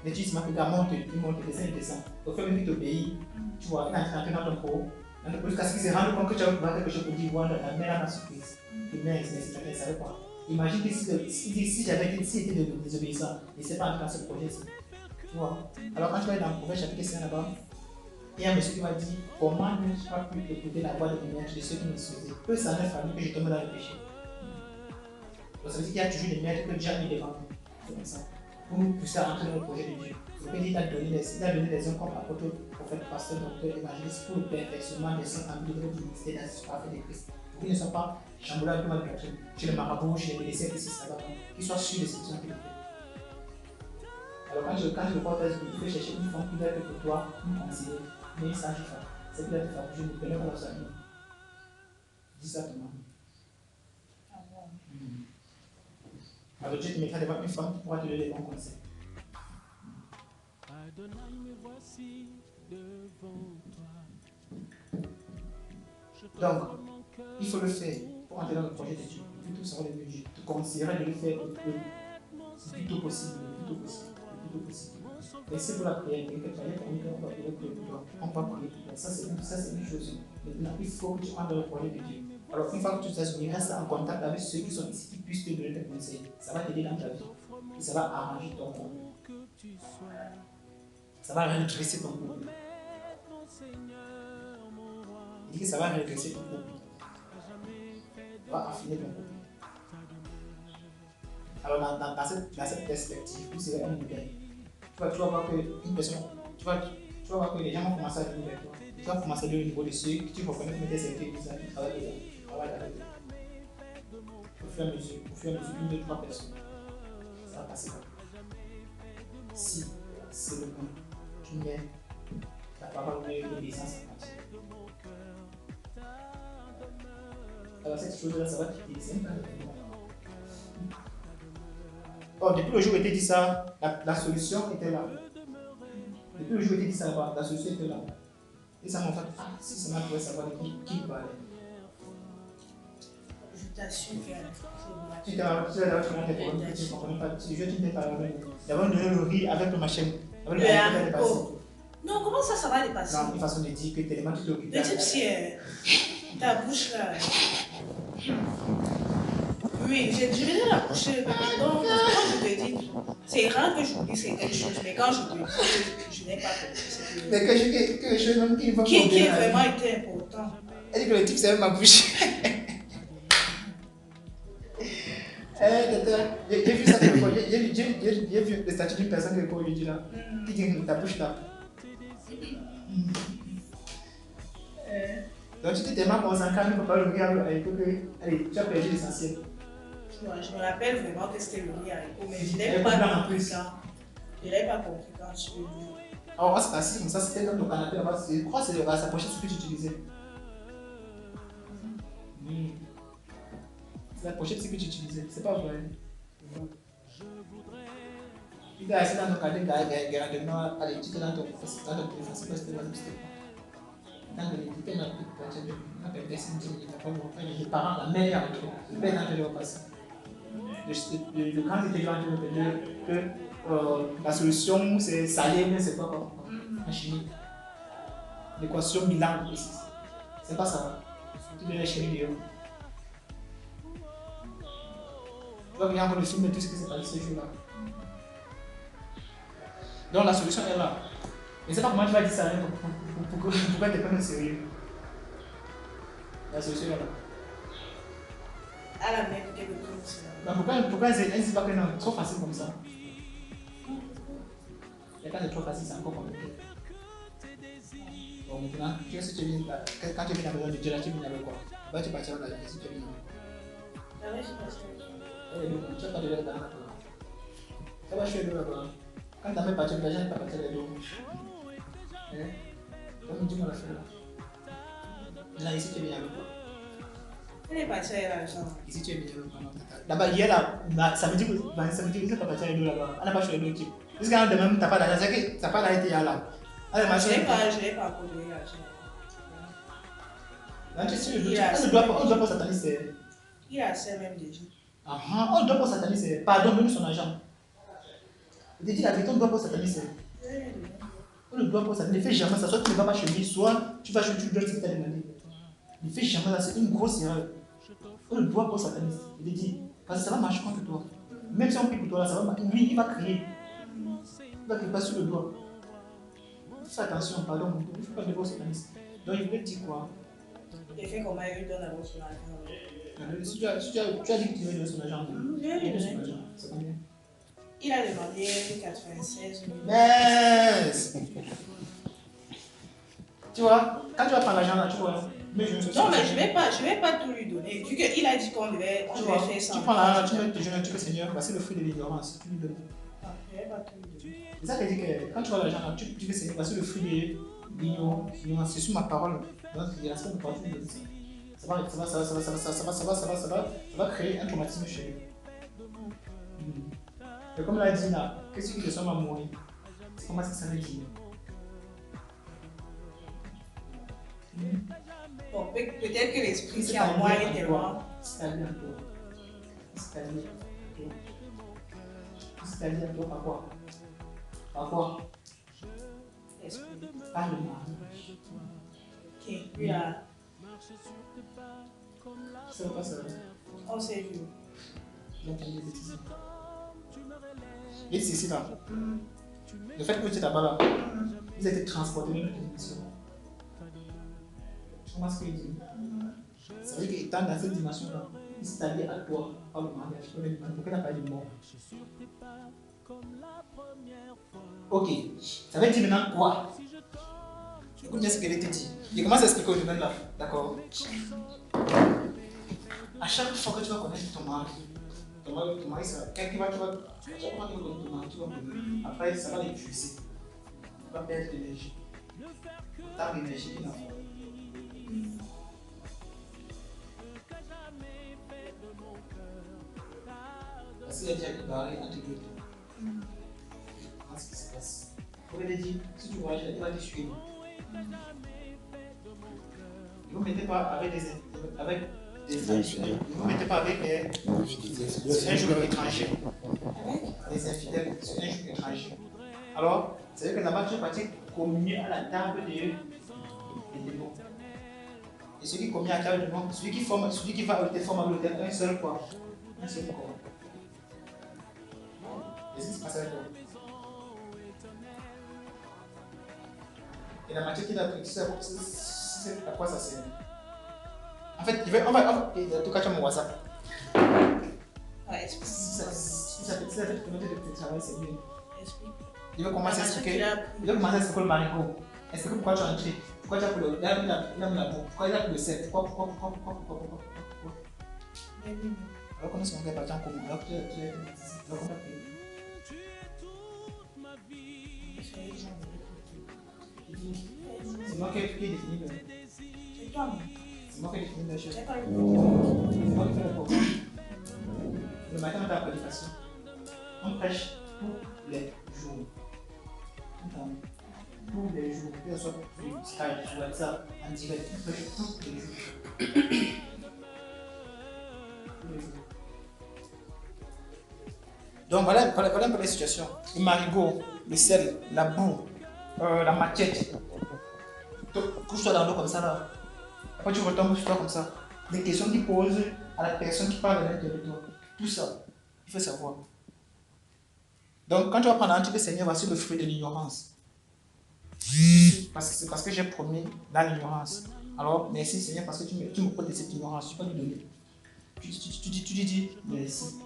Mais tu dis, il monte, il descend. Donc, fais même qu'il t'obéit. Tu vois, il est entré dans ton pro. Jusqu'à ce qu'il se rende compte que tu as trouvé quelque chose pour dire, voilà, la mère a ma surprise. Mais il ne savait pas. Imagine que si j'avais été désobéissant, il ne s'est pas entré dans ce projet-ci. Tu vois. Alors, quand tu vas dans le Proverbe chapitre 5 là-bas, il y a un monsieur qui m'a dit, comment ne pas plus écouter la voix de mes maîtres, de ceux qui me souhaitent. Peu ça m'est fallu que je tombe dans le péché. Donc, ça veut dire qu'il y a toujours des maîtres que Dieu a mis devant nous. C'est comme ça. Pour nous pousser à entrer dans le projet de Dieu. Donc, il a donné des hommes comme apôtres, prophètes, pasteurs, docteurs, évangélistes pour le perfectionnement des saints en vue du ministère d'assistance parfait de Christ. Pour qu'ils ne soient pas chamboulés avec le doctrine, chez les marabouts, chez les décès, ici, ça va, qu'ils soient sûrs de ce qu'ils ont fait. Alors, quand je le partage, il faut chercher une femme qui doit être pour toi, une conseillère, mais une sage femme. C'est qu'il a fait je ne connais pas la famille. Dis ça tout le monde. Alors Dieu te mettra devant une femme qui pourra te donner les bons conseils. Adonai, me voici devant toi. Donc, il faut le faire pour entrer dans le projet de Dieu. Tout sera le Dieu. Tu conseillerais de le faire le plus tôt possible. Et c'est pour la prière, on va prier. Ça, c'est une chose. Maintenant, il faut que tu entres dans le projet de Dieu. Alors, une fois que tu t'assumes, reste en contact avec ceux qui sont ici, qui puissent te donner des conseils. Ça va t'aider dans ta vie. Et ça va arranger ton couple. Ça va redresser ton couple. Il dit que ça va redresser ton couple. Ça va affiner ton couple. Alors, dans cette perspective, c'est un modèle. Tu vas voir qu'une personne, tu vas voir que les gens vont commencer à venir vers toi. Tu vas commencer à aller au niveau de ceux que tu reconnais comme tes serviteurs qui travaillent avec toi. Au fur et à mesure, une, deux, trois personnes. Ça va passer. Si c'est le bon, tu mets la parole de l'obéissance en pratique. Alors cette chose-là, ça va t'aider. C'est un oh, depuis le jour où il était dit ça, la solution était là. Depuis le jour où il était dit ça là-bas, la solution était là. Et ça m'a fait, si ça m'a trouvé savoir de qui il parlait. Je t'assure que tu vas d'abord te montrer pour que tu ne comprenais pas. Si je t'ai parlé, d'abord donner le riz avec le machin. Le haricot. Non, comment ça va dépasser? Non, une façon de dire que tellement tu t'es occupé. Le type, c'est ta bouche là. Oui, je vais la boucher. Donc, quand je te dis, c'est rare que j'oublie quelque chose, mais quand je te dis, je n'ai pas compris. Mais que je nomme qui va qui a vraiment été important. Elle dit que le type, c'est ma bouche. J'ai vu ça quelque fois. J'ai vu le statut d'une personne quelque part, je dis là, qui dit ta bouche là. Donc tu t'es tellement concentré, tu ne peux pas le regarder avec que, allez, tu as perdu l'essentiel. Je me rappelle vraiment que c'était le riz haricot, mais je n'avais pas compris quand. Je n'avais pas compris quand je suis venue. Alors, on s'est assis comme ça, c'était dans ton canapé là-bas. Je crois que c'est la pochette que tu utilisais. C'est la pochette que tu utilisais, c'est pas vrai. Tu t'es assis dans ton canapé, grandement, allez, tu étais dans ton téléphone, c'est pas c'était pas. Dans les parents, la mère, le père n'a pas passé. Le grand était que la solution c'est salé, mais c'est pas en chimie. L'équation Milan, c'est pas ça. Tu dois la chimie de tu vas venir encore le film de tout ce qui s'est passé ce jour-là. Donc la solution est là. Mais c'est pas comment tu vas dire ça, pourquoi tu n'es pas sérieux. La solution est là. À la même quelque chose. Pourquoi elle ne dit pas que non, c'est trop facile comme ça. Et quand c'est trop facile, c'est encore compliqué. Bon, maintenant, tu sais, quand tu viens dans la maison de Dieu, là, tu viens avec quoi? Là, tu partiras dans la maison, tu viens. Ah ouais, je pense que tu n'as pas de l'air dans la maison. Ça va, je fais l'eau là-bas. Quand tu as même parti de l'argent, tu n'as pas parti de l'eau. Comme dis-moi la faire là. Là, ici, tu es bien avec quoi? Elle est partie avec l'argent. Ici, tu es bien avec quoi? Là-bas, hier, là, ça me dit que vous êtes pas parti avec nous là-bas. Elle n'a pas choisi d'autres types. Jusqu'à demain, tu n'as pas d'argent. C'est que tu n'as pas d'argent là. Allez, ma Je chérie. n'ai pas encore donné l'argent. Là, tu sais, on doit pas sataniser. Il a assez même déjà. Ah, on doit pas sataniser. Pardon, donne son argent. Je dis la vérité, on ne doit pas sataniser. On ne doit pas sataniser. Ne fais jamais ça. Soit tu ne vas pas chez lui, soit tu vas chez lui, tu dois ce que tu as demandé. Ne fais jamais ça. C'est une grosse erreur. On ne doit pas sataniser. Je dis, parce que ça va marcher contre toi. Même si on prie pour toi, là, ça va marcher. Lui, il va crier. Il va te passer sur le doigt. Fais attention, pardon. Il ne faut pas devoir sataniser. Donc, il voulait dire quoi? J'ai fait comment il donne d'abord son argent. Si tu as dit que tu veux donner son argent, donne son argent. C'est combien? Il a demandé 96 000. Mais tu vois, quand tu vas prendre l'argent là, tu vois. Mais non, mais je vais pas tout lui donner. Vu qu'il a dit qu'on devait faire ça. Tu prends l'argent, tu mets tes jeunes, tu veux Seigneur, c'est le fruit de l'ignorance. Tu lui donnes. Ah, je vais pas tout lui donner. C'est ça qui dit que quand tu vois l'argent là, tu veux Seigneur, c'est le fruit de l'ignorance. C'est sur ma parole. Donc, il y a la semaine prochaine, je dis ça. Ça va créer un traumatisme chez lui. Et comme l'a dit là, qu'est-ce qui te semble à mourir? Comment est-ce que ça veut dire? Bon, peut-être que l'esprit qui est en moi est tellement. C'est-à-dire à toi. C'est-à-dire à toi par quoi? Par quoi? L'esprit. Par le mariage. Ok, lui là. Ça va pas ça. On s'est vu. Donc, il y a des bêtises. Et c'est ici là. Le fait que tu es là-bas là, vous avez été transporté dans une dimension. Tu comprends ce qu'il dit? Ça veut dire qu'étant dans cette dimension-là, il s'est allié à toi par le mariage. Pourquoi il n'a pas dit mort? Ok. Ça veut dire maintenant quoi? Écoute bien ce qu'elle te dit. Je commence à expliquer au domaine là. D'accord? À chaque fois que tu vas connaître ton mari, ça, quelqu'un tu vas connaître ton mari, tu vas connaître. Après, ça va l'épuiser. Tu vas perdre l'énergie. Tant d'énergie qu'il n'a pas. Parce qu'il a déjà préparé un truc. Comment est-ce qui se passe? Vous avez dit, si tu voyages, il va te suivre. Ne vous mettez pas avec des infidèles. Ne vous mettez pas avec un joueur étranger. Les infidèles, c'est un joueur étranger. Alors, c'est-à-dire que là-bas, tu es parti communier à la table des démons. Et celui qui communie à la table des démons, celui qui va te former à l'hôtel, un seul quoi? Un seul corps. Qu'est-ce qui se passe avec toi? Et la matière qu'il a pris, c'est à quoi ça sert? En fait, on va en tout cas, tu as mon WhatsApp. Ouais, explique. Si ça fait te connaître de travail, c'est bien. Explique. Il va commencer à expliquer le marigot. Explique pourquoi tu es entré. Pourquoi tu as pris le. Il a mis la boue. Pourquoi il a pris le 7? Pourquoi? Alors comment est-ce qu'on va partir en commun? Alors que tu es compris. C'est moi qui ai défini le. C'est toi, C'est moi qui ai défini le chef. c'est pas C'est moi qui fais le programme. Le matin, on a la prédication. On prêche tous les jours. Tous les jours. Que ce soit sur Skype, sur WhatsApp, en direct. On prêche tous les jours. Tous les jours. Donc voilà un peu la situation. Le marigot, le sel, la boue, la machette. Couche-toi dans l'eau comme ça là. Après tu retombes sur toi comme ça. Les questions qu'ils posent à la personne qui parle de l'intérieur de toi. Tout ça, il faut savoir. Donc quand tu vas prendre un petit peu Seigneur, voici le fruit de l'ignorance. C'est parce que j'ai promis dans l'ignorance. Alors merci Seigneur parce que tu me prends de cette ignorance. Tu peux lui donner. Tu dis merci.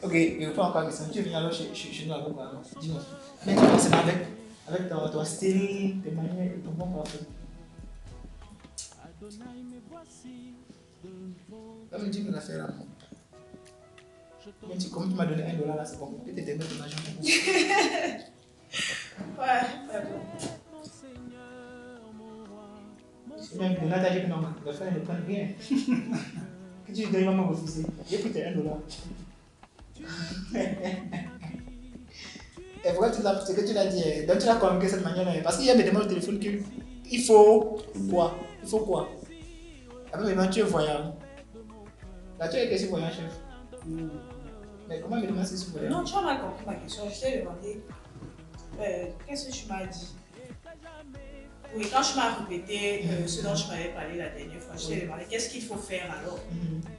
Ok, je reprends encore la question. Tu es venu alors chez nous avec quoi? Dis-moi. Mais tu commences avec ton style, tes manières et ton bon parfum. Là, me dis que l'affaire là. Comme tu m'as donné $1 là, c'est bon. Peut-être que tu as ton argent pour moi. Ouais, d'accord. Même de là, t'as dit que non, le frère ne prend rien. Que tu dois vraiment refuser. J'ai pris tes $1. Et pourquoi tu l'as, ce que tu l'as dit, donc tu l'as convaincu de cette manière-là. Parce qu'il y a des demandes au téléphone qu'il faut quoi? Il faut quoi? Après, maintenant, tu es voyant. Là, tu es question voyant, chef. Mais comment me demander si je suis voyant? Non, tu as mal compris ma question. Je t'ai demandé qu'est-ce que tu m'as dit? Oui, quand tu m'as répété ce dont tu m'avais parlé la dernière fois, je t'ai demandé qu'est-ce qu'il faut faire alors?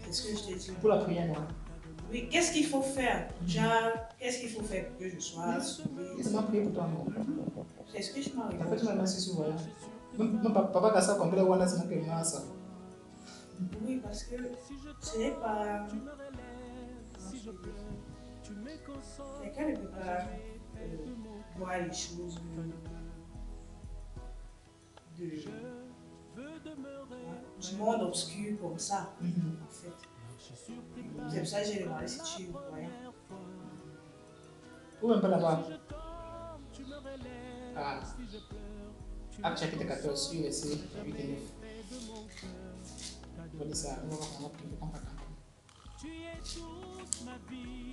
C'est ce que je t'ai dit. Pour la prière, non. Oui, qu'est-ce qu'il faut faire? Genre, qu'est-ce qu'il faut faire pour que je sois sauvée? Laisse-moi prier pour toi, non. C'est ce que tu m'as Après, répondu. tu m'as demandé si je suis voyant. Mon papa, quand ça, comme là, on a ça, que moi, ça. Oui, parce que ce n'est pas. Quelqu'un ne peut pas voir les choses du monde obscur comme ça, en fait. C'est pour ça que j'ai demandé si tu es voyant. Ou même pas là-bas. Ah. Acte chapitre 14, sur verset 8 et 9. On va dire ça, on va voir comment on peut comprendre.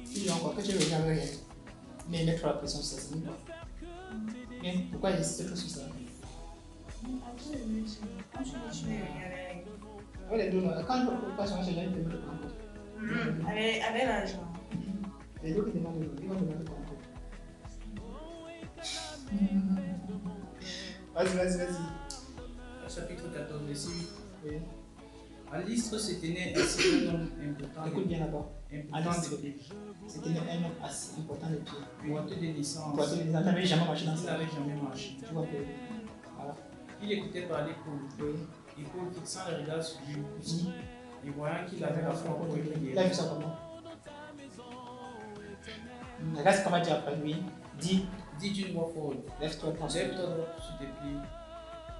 Si j'ai encore que tu reviens avec rien, mais mettre la pression sur ça, c'est pas. Mais pourquoi il insiste trop sur ça? Avec les deux, quand je ne peux pas changer, j'ai une demande de compte. Avec l'argent. Les deux qui demandent de compte, ils vont demander de compte. Vas-y. Chapitre 14, verset 8. Oui. À l'Istre se tenait ainsi un homme important. Écoute bien là-bas. Important de pied. C'était un homme assez important de pied. Boiteux de licence. Toi, tu n'avais jamais marché dans Il ça. n'avait jamais marché. Tu vois un peu. Voilà. Il écoutait parler Paul. Oui. Et Paul, fixant le regard sur lui, et voyant qu'il avait la foi pour lui Il a vu ça comment? Reste comment dire après lui. Dis, dit d'une voix forte, lève-toi droit. lève-toi droit sur tes pieds.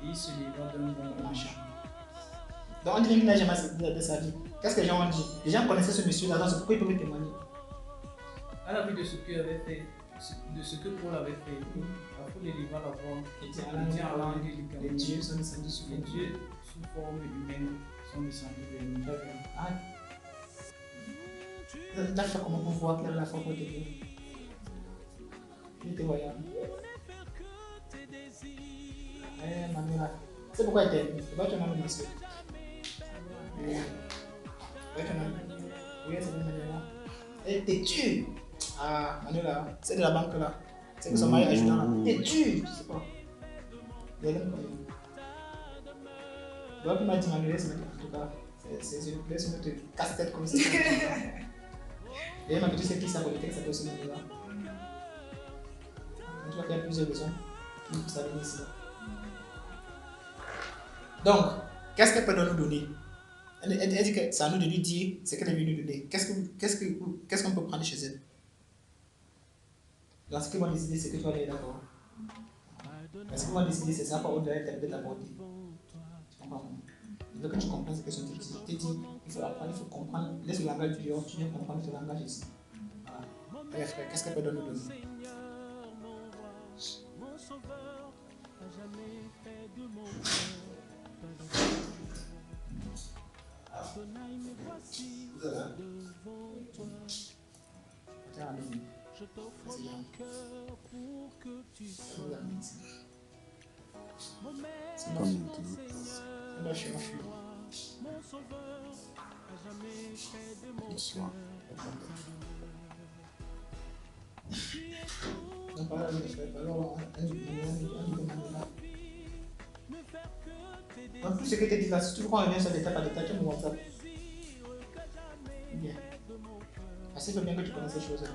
Et il se leva d'un bon marchand. Donc on dirait qu'il n'a jamais de sa vie. Qu'est-ce que les gens ont dit? Les gens connaissaient ce monsieur-là, donc pourquoi ils peuvent témoigner? À la vue de ce que avait fait, de ce que Paul avait fait, la foule éleva la voix Il et dit dit en langue les licanée, dieux sont descendus sur les les dieux. dieux sous forme humaine sont descendus vers nous. Ah. Là, je sais comment vous voir qu'il avait la foi pour te dire. Il était voyant. Eh, Manuela. C'est pourquoi il t'aime. C'est pas ton ami, monsieur. Oui. Oui, ton ami. Oui, c'est bien Manuela. Eh, t'es tu. Ah, Manuela, c'est de la banque là. C'est que son mari est ajoutant là. T'es tu. Je sais pas. Il aime comme lui. Donc, il m'a dit Manuela, c'est en tout cas. C'est une place, c'est notre casse-tête comme ça. Et il m'a dit, tu sais qui ça politique, ça peut aussi Manuela. En tout cas, il y a plusieurs raisons qui nous poussent à venir ici. Donc, qu'est-ce qu'elle peut nous donner? Elle dit que c'est à nous de lui dire ce qu'elle est venue nous donner. Qu'est-ce qu'on peut prendre chez elle? Donc, ce qu'ils vont décider, c'est que tu vas aller d'accord. Mais ce qu'ils vont décider, c'est ça, par au-delà de ta portée. Tu comprends? Il veut que tu comprennes ce que sont tes dit, il faut apprendre, il faut comprendre. Laisse le langage du dehors, tu viens comprendre ce langage ici. Voilà. Bref, qu'est-ce qu'elle peut nous donner? Vous avez un? Je t'offre mon cœur pour que tu sois. C'est bon. C'est bon, je suis. Bonsoir. On parle avec les frères, alors en plus, ce que tu dis là, si tu crois bien sur l'étape par l'étape, tu me WhatsApp. Bien. Assez bien que tu connais ces choses-là.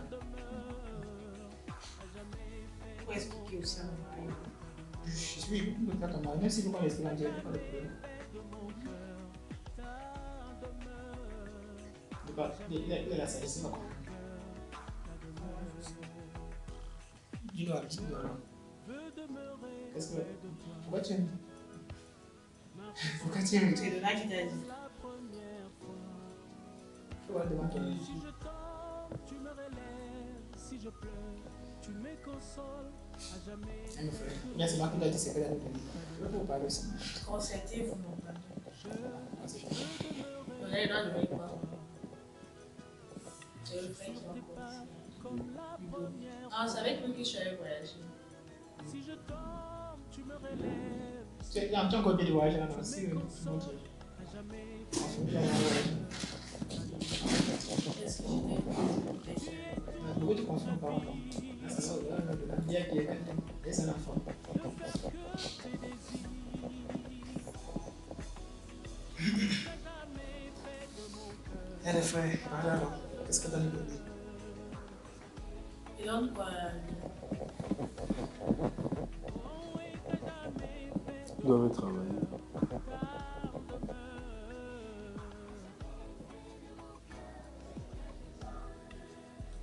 Pour expliquer aussi à mon mari. Je suis beaucoup de ton mari, même si vous connaissez l'anglais, pas de problème. Il est là, ça ici, pas quoi. Dis-nous alors. Qu'est-ce que. Pourquoi tu aimes? Pourquoi tu aimes? C'est Donna qui t'a dit. Tu vois devant toi. Tu me relèves, si je pleure, tu me consoles, Un frère. Bien, c'est moi qui dois dire c'est que la nouvelle. Je peux vous parler aussi. Consentez, vous m'entendez. Ah, c'est génial. On a le droit de ne pas. C'est le frère qui m'a conseillé. Ah, c'est avec lui que je suis allée voyager. Tu as encore bien de voyager là-bas aussi, oui. Mon Dieu. Qu'est-ce que j'étais? Beaucoup de consomment par rapport. Ça sort de la bière qui est quand même. Et c'est l'enfant. Et les frères, par là, alors, qu'est-ce que tu as dit? Et donc, quoi? Ils doivent travailler.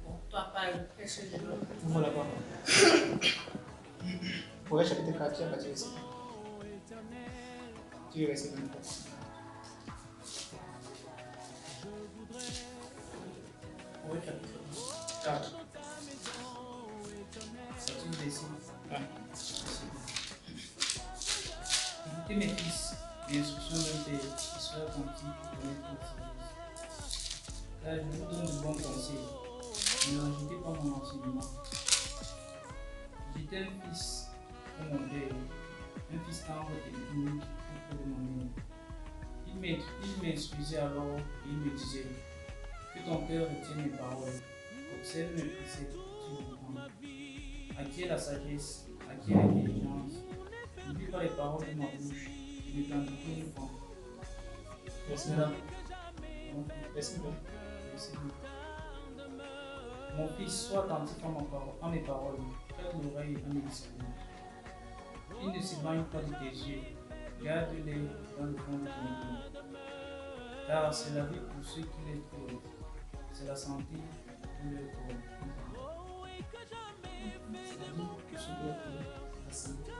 Bon, toi, pareil, qu'est-ce que je veux? Voilà pas. Ouais, chapitre 4, tu as battu ici. Tu es resté dans le cas. Ouais, chapitre 4. Ça trouve ici. Ah. Écoutez mes fils, les instructions d'un père qui soit attentif pour connaître votre sagesse. Car je vous donne de bons conseils. Ne rejetez pas mon enseignement. J'étais un fils pour mon père, un fils tendre et unique auprès de mon aîné. Il m'instruisait alors et il me disait que ton cœur retienne mes paroles, observe mes préceptes, tu me comprends. Acquiert la sagesse, acquiert l'intelligence. N'oublie pas les paroles de ma bouche et ne t'en doute pas. Merci, Voilà. madame. Merci, madame. Merci. Mon fils, sois attentif à mes paroles, prête l'oreille à mes discours. Il ne s'éloigne pas de tes yeux, garde-les dans le fond de ton cœur. Car c'est la vie pour ceux qui les trouvent, c'est la santé pour leur corps. C'est la vie que je dois faire. La santé.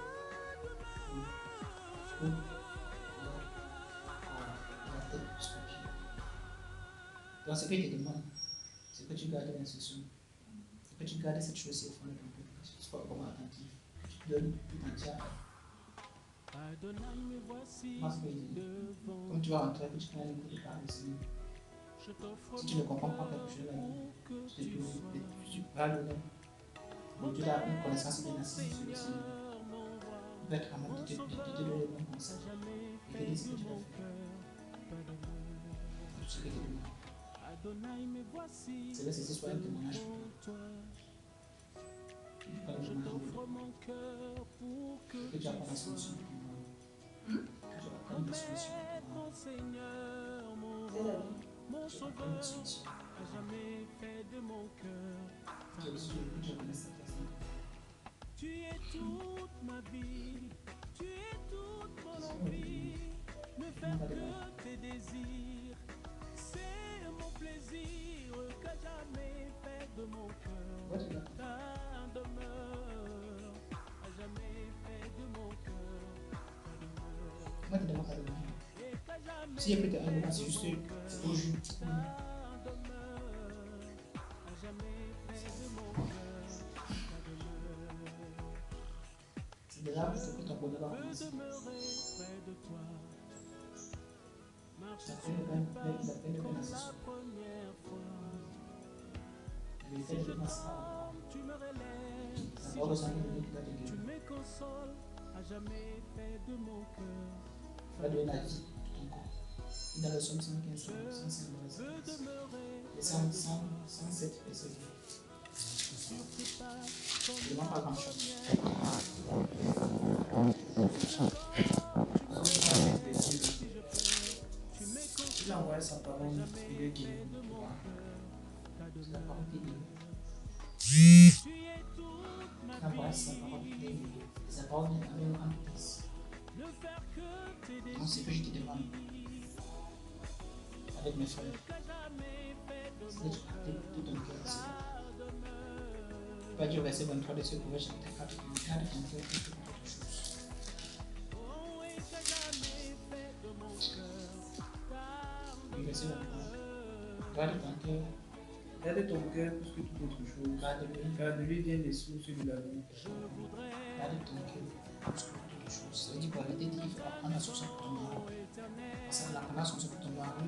Donc, ce que je te demande, c'est que tu gardes l'instruction. C'est que tu gardes cette chose au fond de ton cœur. Que tu sois vraiment attentif. Que tu donnes tout entier. Moi, ce que je dis, comme tu vas rentrer, que tu prennes un coup de parler ici. Si tu ne comprends pas quelque chose, tu parles de Dieu a une connaissance bien assise sur le Seigneur. Il va être capable de te donner les bons conseils. Et te dire ce que tu dois faire. Tout ce que tu demandes. C'est là que ce soit un témoignage pour toi. Tu peux pas le demander. Que tu apprends la solution pour moi. Que tu apprennes la solution pour moi. C'est la vie. Que tu apprennes la solution. Que tu connaisses ta personne. Tu es toute ma vie, tu es toute mon envie. Ne faire que tes désirs, c'est mon plaisir qu'a jamais fait de mon cœur. Ta demeure, a jamais fait de mon cœur. Moi, tu demandes à demander. Si il y a peut-être un moment, c'est juste c'est au jus. C'est déjà pour que ton bonheur va commencer. Ça fait la peine de bien associer. Le fait de bien ça, ça va ressentir le but de la gueule. Va donner la vie tout ton corps. Dans le psaume 115, 105, et 107, verset 2. Je ne demande pas grand-chose. Il a envoyé sa parole, il est guéri. C'est la parole qui dit. La parole, c'est la parole qui dit. Sa parole vient avec nous en place. Donc, ce que je te demande, avec mes frères, c'est que tu actives tout ton cœur. Pas du verset 23 de ce courage, chapitre 4, garde ton cœur et toute autre chose. Le verset 23. Garde ton cœur Garde ton cœur plus que toute autre chose. Garde-le. Car de lui viennent les sources de la vie. Garde ton cœur plus que toute autre chose. Ça veut dire quoi? Il dit il faut apprendre la solution pour ton mari. Parce que la solution pour ton mari,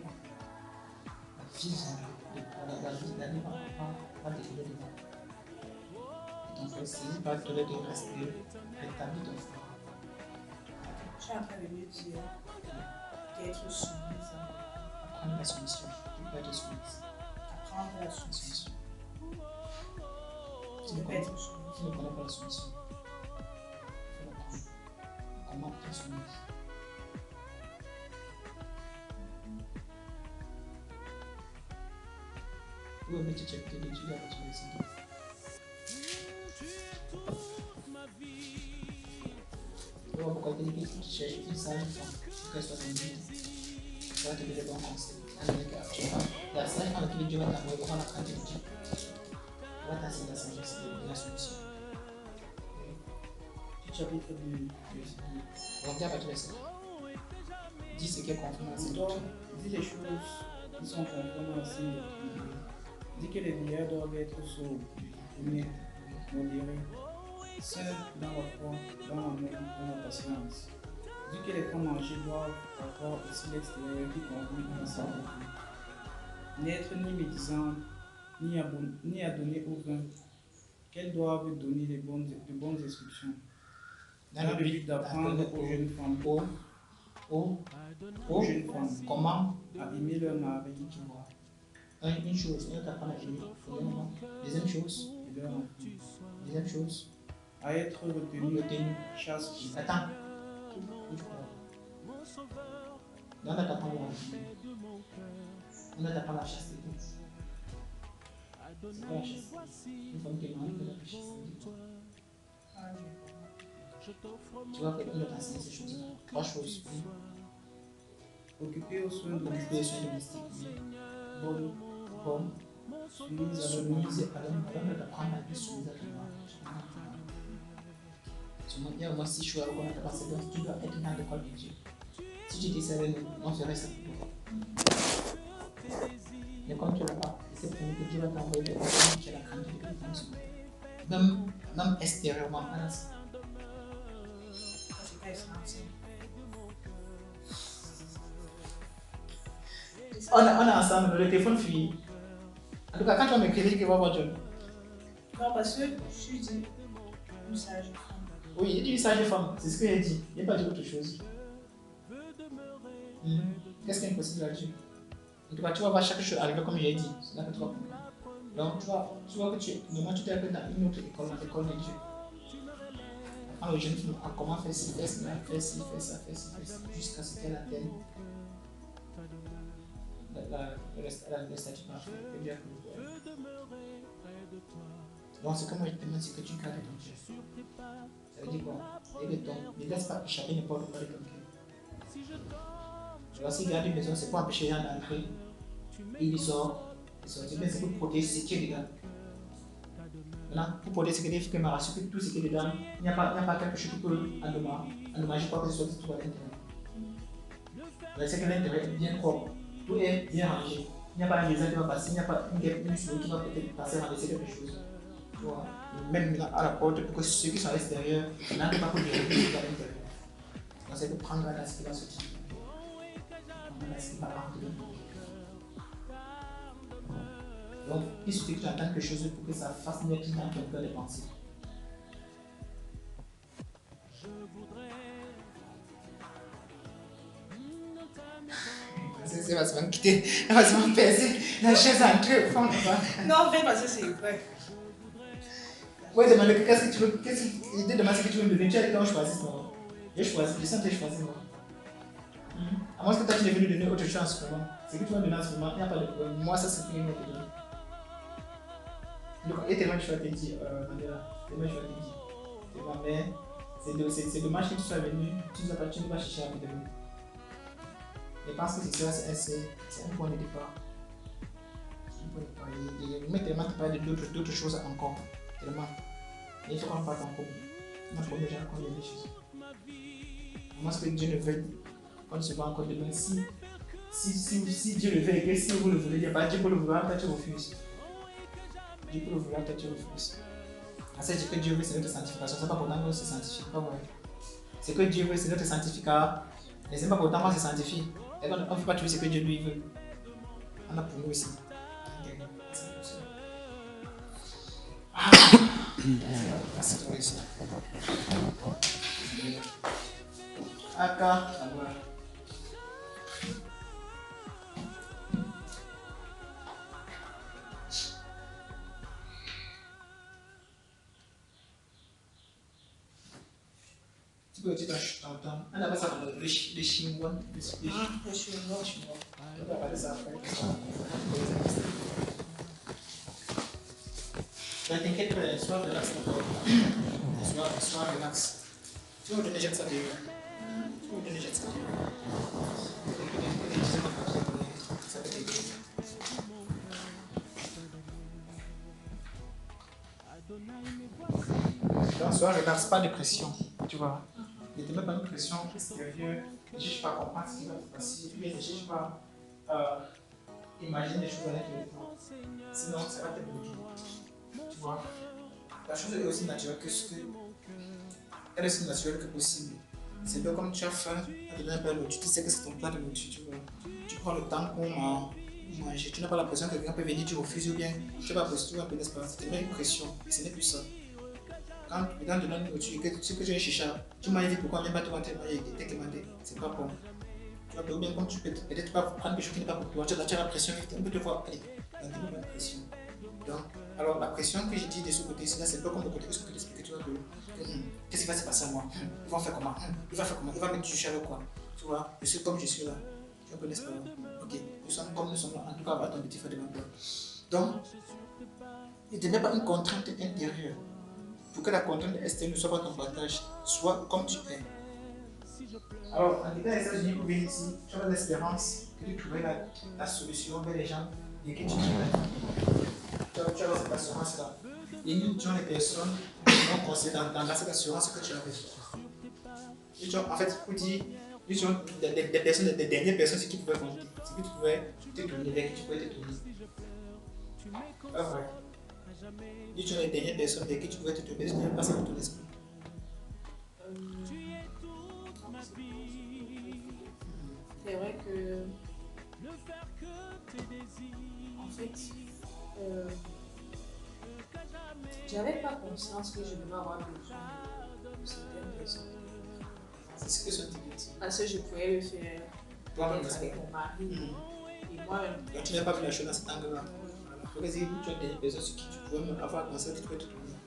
la vie va décoller devant. Et ton frère, s'il va te donner de respect, rétablis ton frère. Je suis en train de me dire d'être soumise. Apprendre la soumission. Tu peux être soumise. Apprendre la soumission. Tu ne connais pas la soumission. Il faut l'apprendre. Comment être soumise? Où est-ce que tu as été de Dieu avec ton descendant? Pourquoi tu dis que tu cherches une sage femme pour qu'elle soit ton guide? Tu vas te donner des bons conseils. La sage femme avec qui Dieu va t'envoyer devant la crainte de Dieu. Elle va t'enseigner la sagesse et la solution. Chapitre 2. Donc, dis à partir de ça. Dis ce qui est conforme à cette Donc, doctrine. dis les choses qui sont conformes à ces doctrines. Dis que les vieillards doivent être sobres, honnêtes, modérés, sains dans la foi, dans l'amour, dans la patience. Dis que les femmes âgées doivent avoir aussi l'extérieur qui convient à sa beauté. N'être ni médisantes, ni à donner au vin, qu'elles doivent donner de bonnes instructions. Dans le but d'apprendre aux jeunes femmes, aux jeunes femmes, Comment? à aimer leur mari, Tu vois. Une chose, on t'apprend à aimer. Deuxième chose. et leur enfant, Deuxième chose. à être retenu, Retenu. chaste. Attends. Où tu crois? On va t'apprendre la vie. On va t'apprendre la chasteté. C'est quoi la chasteté? Une femme qui est mariée, elle a la chasteté. Tu vois qu'on va t'enseigner ces choses-là. Trois choses. Occupé aux soins Occuper les domestiques, soins domestiques. bonne, Soumise soumise à l'homme, à l'homme. On va t'apprendre à être soumise à ton mari. Il y a au moins 6 choix qu'on a passé, donc tu dois être dans l'école de Dieu. Si tu étais sérieux, on ferait ça pour toi. Mais comme tu ne l'as pas, c'est pour nous que Dieu va t'envoyer des personnes qui ont la crainte de Dieu. Même extérieurement, voilà. C'est pas essentiel. On est ensemble, le téléphone fini. En tout cas, quand tu vas m'écrire, tu vas voir John. Non, parce que je suis dit une sage femme. Oui, il dit une sage femme, c'est ce qu'il a dit. Il n'a pas dit autre chose. Qu'est-ce qui est impossible à Dieu? En tout cas, tu vas voir chaque chose arriver comme il a dit. C'est là que tu vas comprendre. Donc, tu vois que normalement, tu t'es appelé dans une autre école, dans l'école de Dieu. Apprendre aux jeunes filles à comment faire ci, faire cela, faire ci, faire ça, faire ci, faire ça, jusqu'à ce qu'elle atteigne le statut parfait. Et bien que vous voyez. Donc, c'est comme moi je te demande, c'est que tu gardes ton cœur. Ça veut dire quoi? Ne laisse pas échapper n'importe quoi de ton cœur. Tu vois, s'il garde une maison, c'est pour empêcher les gens d'entrer. Et il sort. C'est bien, c'est pour protéger ce qui est dedans. Maintenant, pour protéger ce qui est dedans, il faut que ma rassure que tout ce qui est dedans, il n'y a pas quelque chose qui peut endommager quoi que ce soit qui se trouve à l'intérieur. C'est que l'intérieur est bien propre. Tout est bien rangé. Il n'y a pas un lézard qui va passer, il n'y a pas une souris qui va peut-être passer à laisser quelque chose. Tu vois, même à la porte pour que ceux qui sont à l'extérieur n'entrent pas pour vérifier ce qui est à l'intérieur. Donc c'est de prendre garde à ce qui va sortir. Prendre garde à ce qui va rentrer. Donc il suffit que tu entends quelque chose pour que ça fasse naître dans ton cœur les pensées. C'est va se quitter, elle va se percer la chaise entre fond. Non, en fait, parce que c'est vrai. Ouais, demander qu'est-ce que tu veux, il te demande ce que tu veux me donner, tu as dit qu'on choisisse, non? J'ai choisi, je sens que j'ai choisi, non? À moins que toi tu es venu donner autre chose en ce moment. Ce que tu vas donner en ce moment, il n'y a pas de problème. Moi, ça c'est ce que je vais te donner. Donc, et tellement je vais te dire, Mandela, tellement je vais te dire. Tellement, mais c'est dommage que tu sois venu, tu ne vas pas chercher à me donner. Je pense que c'est ça, c'est un point de départ. C'est un point de départ. Mais tellement tu parles d'autres choses encore. Tellement. Il faut qu'on parte en commun. On a déjà encore des choses. Moi, ce que Dieu ne veut, on ne se voit encore demain. Si Dieu le veut et que si vous le voulez, il n'y a pas Dieu pour le vouloir, après tu refuses. Dieu peut le vouloir, toi tu refuses. Ça dit que Dieu veut, c'est notre sanctification. C'est pas pourtant qu'on se sanctifie. Pas vrai. C'est que Dieu veut, c'est notre sanctificat. Mais c'est pas pourtant qu'on se sanctifie. Et on ne fait pas toujours ce que Dieu lui veut. On a pour nous aussi. C'est tout ici. Aka, tu peux dire t'entends. On appelle ça le chinois. Le chinois. On va parler ça après. T'inquiète pas, sois relax. Sois relax. Tu vas me donner jet ça derrière. Tu vas me donner jet ça derrière. Ça va t'aider. Donc, sois relax, pas de pression. Tu vois. Ne te mets pas une pression extérieure. Ne cherche pas à comprendre ce qui va se passer. Ne cherche pas à imaginer des choses avec le temps. Sinon, ça va te bloquer. Tu vois. La chose est aussi naturelle que ce que. Elle est aussi naturelle que possible. C'est un peu comme tu as faim, tu as donné un peu d'eau, tu sais que c'est ton plat de nourriture, tu vois. Tu prends le temps pour manger. Tu n'as pas l'impression que quelqu'un peut venir, tu refuses ou bien tu n'as pas l'impression un peu d'espace. Tu te mets une pression et ce n'est plus ça. Quand tu donnes la nourriture, ce que tu es chicha, tu manges vite, pourquoi même pas te manger et te commander. C'est pas bon. Tu vois, ou bien comme tu peux peut-être pas prendre quelque chose qui n'est pas pour toi, tu as la pression, on peut te voir, allez, tu n'as pas la pression. Donc, alors la pression que j'ai dit de ce côté-ci, c'est pas comme le côté que je peux t'expliquer, tu vois, qu'est-ce qui va se passer à moi? Ils vont faire comment? Il va faire comment? Il va me toucher avec quoi? Tu vois, je suis comme je suis là. Tu vois, n'est-ce pas? Ok, nous sommes comme nous sommes là, en tout cas, à ton petit frère de ma part. Donc, il ne te met pas une contrainte intérieure. Pour que la contrainte extérieure ne soit pas ton partage, sois comme tu es. Alors, en étant aux États-Unis pour venir ici, tu as l'espérance que tu trouverais la solution vers les gens et que tu trouverais. Tu as cette assurance-là. Et nous, tu as les personnes qui vont conseiller dans cette assurance que tu avais. Et tu as, en fait, pour dire, nous sommes des personnes, des dernières personnes qui pouvaient compter, ce que tu pouvais te tourner, avec qui tu pouvais te tourner. Pas vrai. Nous sommes les dernières personnes avec qui tu pouvais te tourner, je n'ai pas ça dans ton esprit. C'est vrai que. En fait. J'avais pas conscience que je devais avoir besoin de certaines personnes. C'est ce que je te dis. Parce que je pouvais le faire avec mon mari et moi-même. Donc tu n'as pas vu la chose dans cet angle-là. Donc si tu as des personnes sur qui tu pouvais même avoir pensé que tu peux te tourner.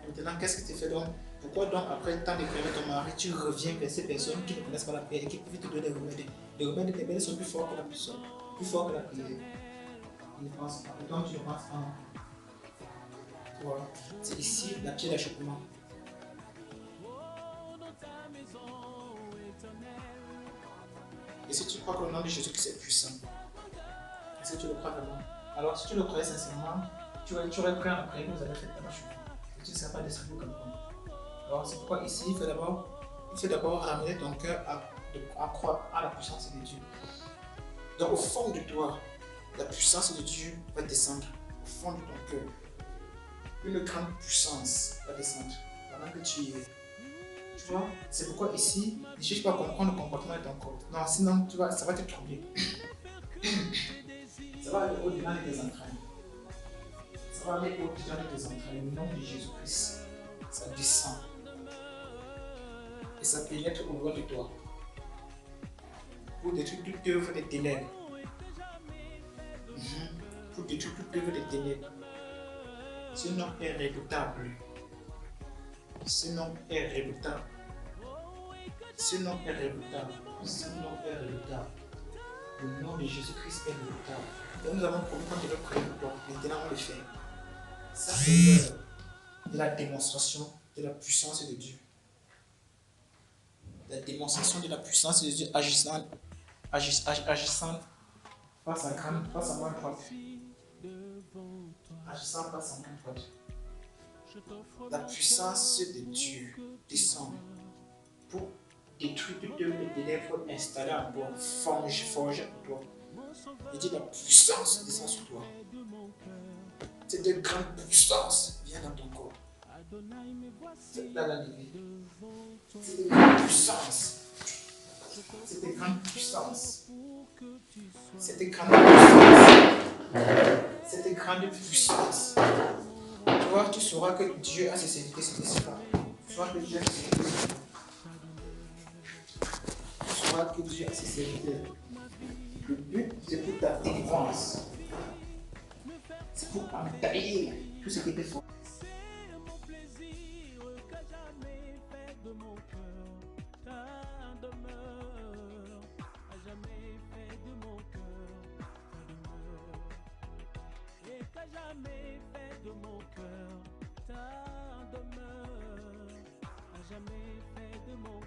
Maintenant, qu'est-ce que tu fais donc? Pourquoi donc après tant de prières avec ton mari, tu reviens vers ces personnes qui ne connaissent pas la prière et qui peuvent te donner des remèdes? Les remèdes de tes belles sont plus forts que la prière. Plus forts que la prière. Ils ne pensent pas. Et donc tu ne penses pas. Voilà. C'est ici la pied d'achoppement. Et si tu crois que le nom de Jésus-Christ est puissant, est-ce que tu le crois vraiment? Alors si tu le croyais sincèrement, tu aurais cru en prière que vous avez fait d'achoppement. Et tu ne serais pas descendu comme moi. Alors c'est pourquoi ici, il faut d'abord ramener ton cœur à croire à la puissance de Dieu. Donc au fond de toi, la puissance de Dieu va descendre au fond de ton cœur. Une grande puissance va descendre pendant que tu y es. Tu vois, c'est pourquoi ici, ne cherche pas à comprendre le comportement de ton corps. Non, sinon tu vois, ça va te troubler. Ça va aller au-delà de tes entrailles. Ça va aller au-delà de tes entrailles. Le nom de Jésus-Christ, ça descend. Et ça pénètre au loin de toi. Pour détruire toute œuvre des ténèbres. Pour détruire toute œuvre des ténèbres. Ce nom est redoutable. Ce nom est redoutable. Ce nom est redoutable. Ce nom est redoutable. Le nom de Jésus-Christ est redoutable. Et nous avons compris quand il a prié pour toi. Maintenant, on le fait. Ça, c'est l'heure de la démonstration de la puissance de Dieu. La démonstration de la puissance de Dieu agissant face à moi droite. Agissant face à moi droite. La puissance de Dieu descend pour détruire toutes les ténèbres installées en toi, forgées en toi. Il dit la puissance descend sur toi. Cette grande puissance vient dans ton corps. C'est là la limite. Cette grande puissance. Cette grande puissance. Cette grande puissance. Cette grande puissance. Tu vois, tu sauras que Dieu a ses serviteurs, c'est ça. Tu sauras que Dieu a ses serviteurs. Tu sauras que Dieu a ses serviteurs. Le but, c'est pour ta délivrance. C'est pour entailler tout ce qui était fort. Jamais fait de mon cœur ta demeure, à jamais fait de mon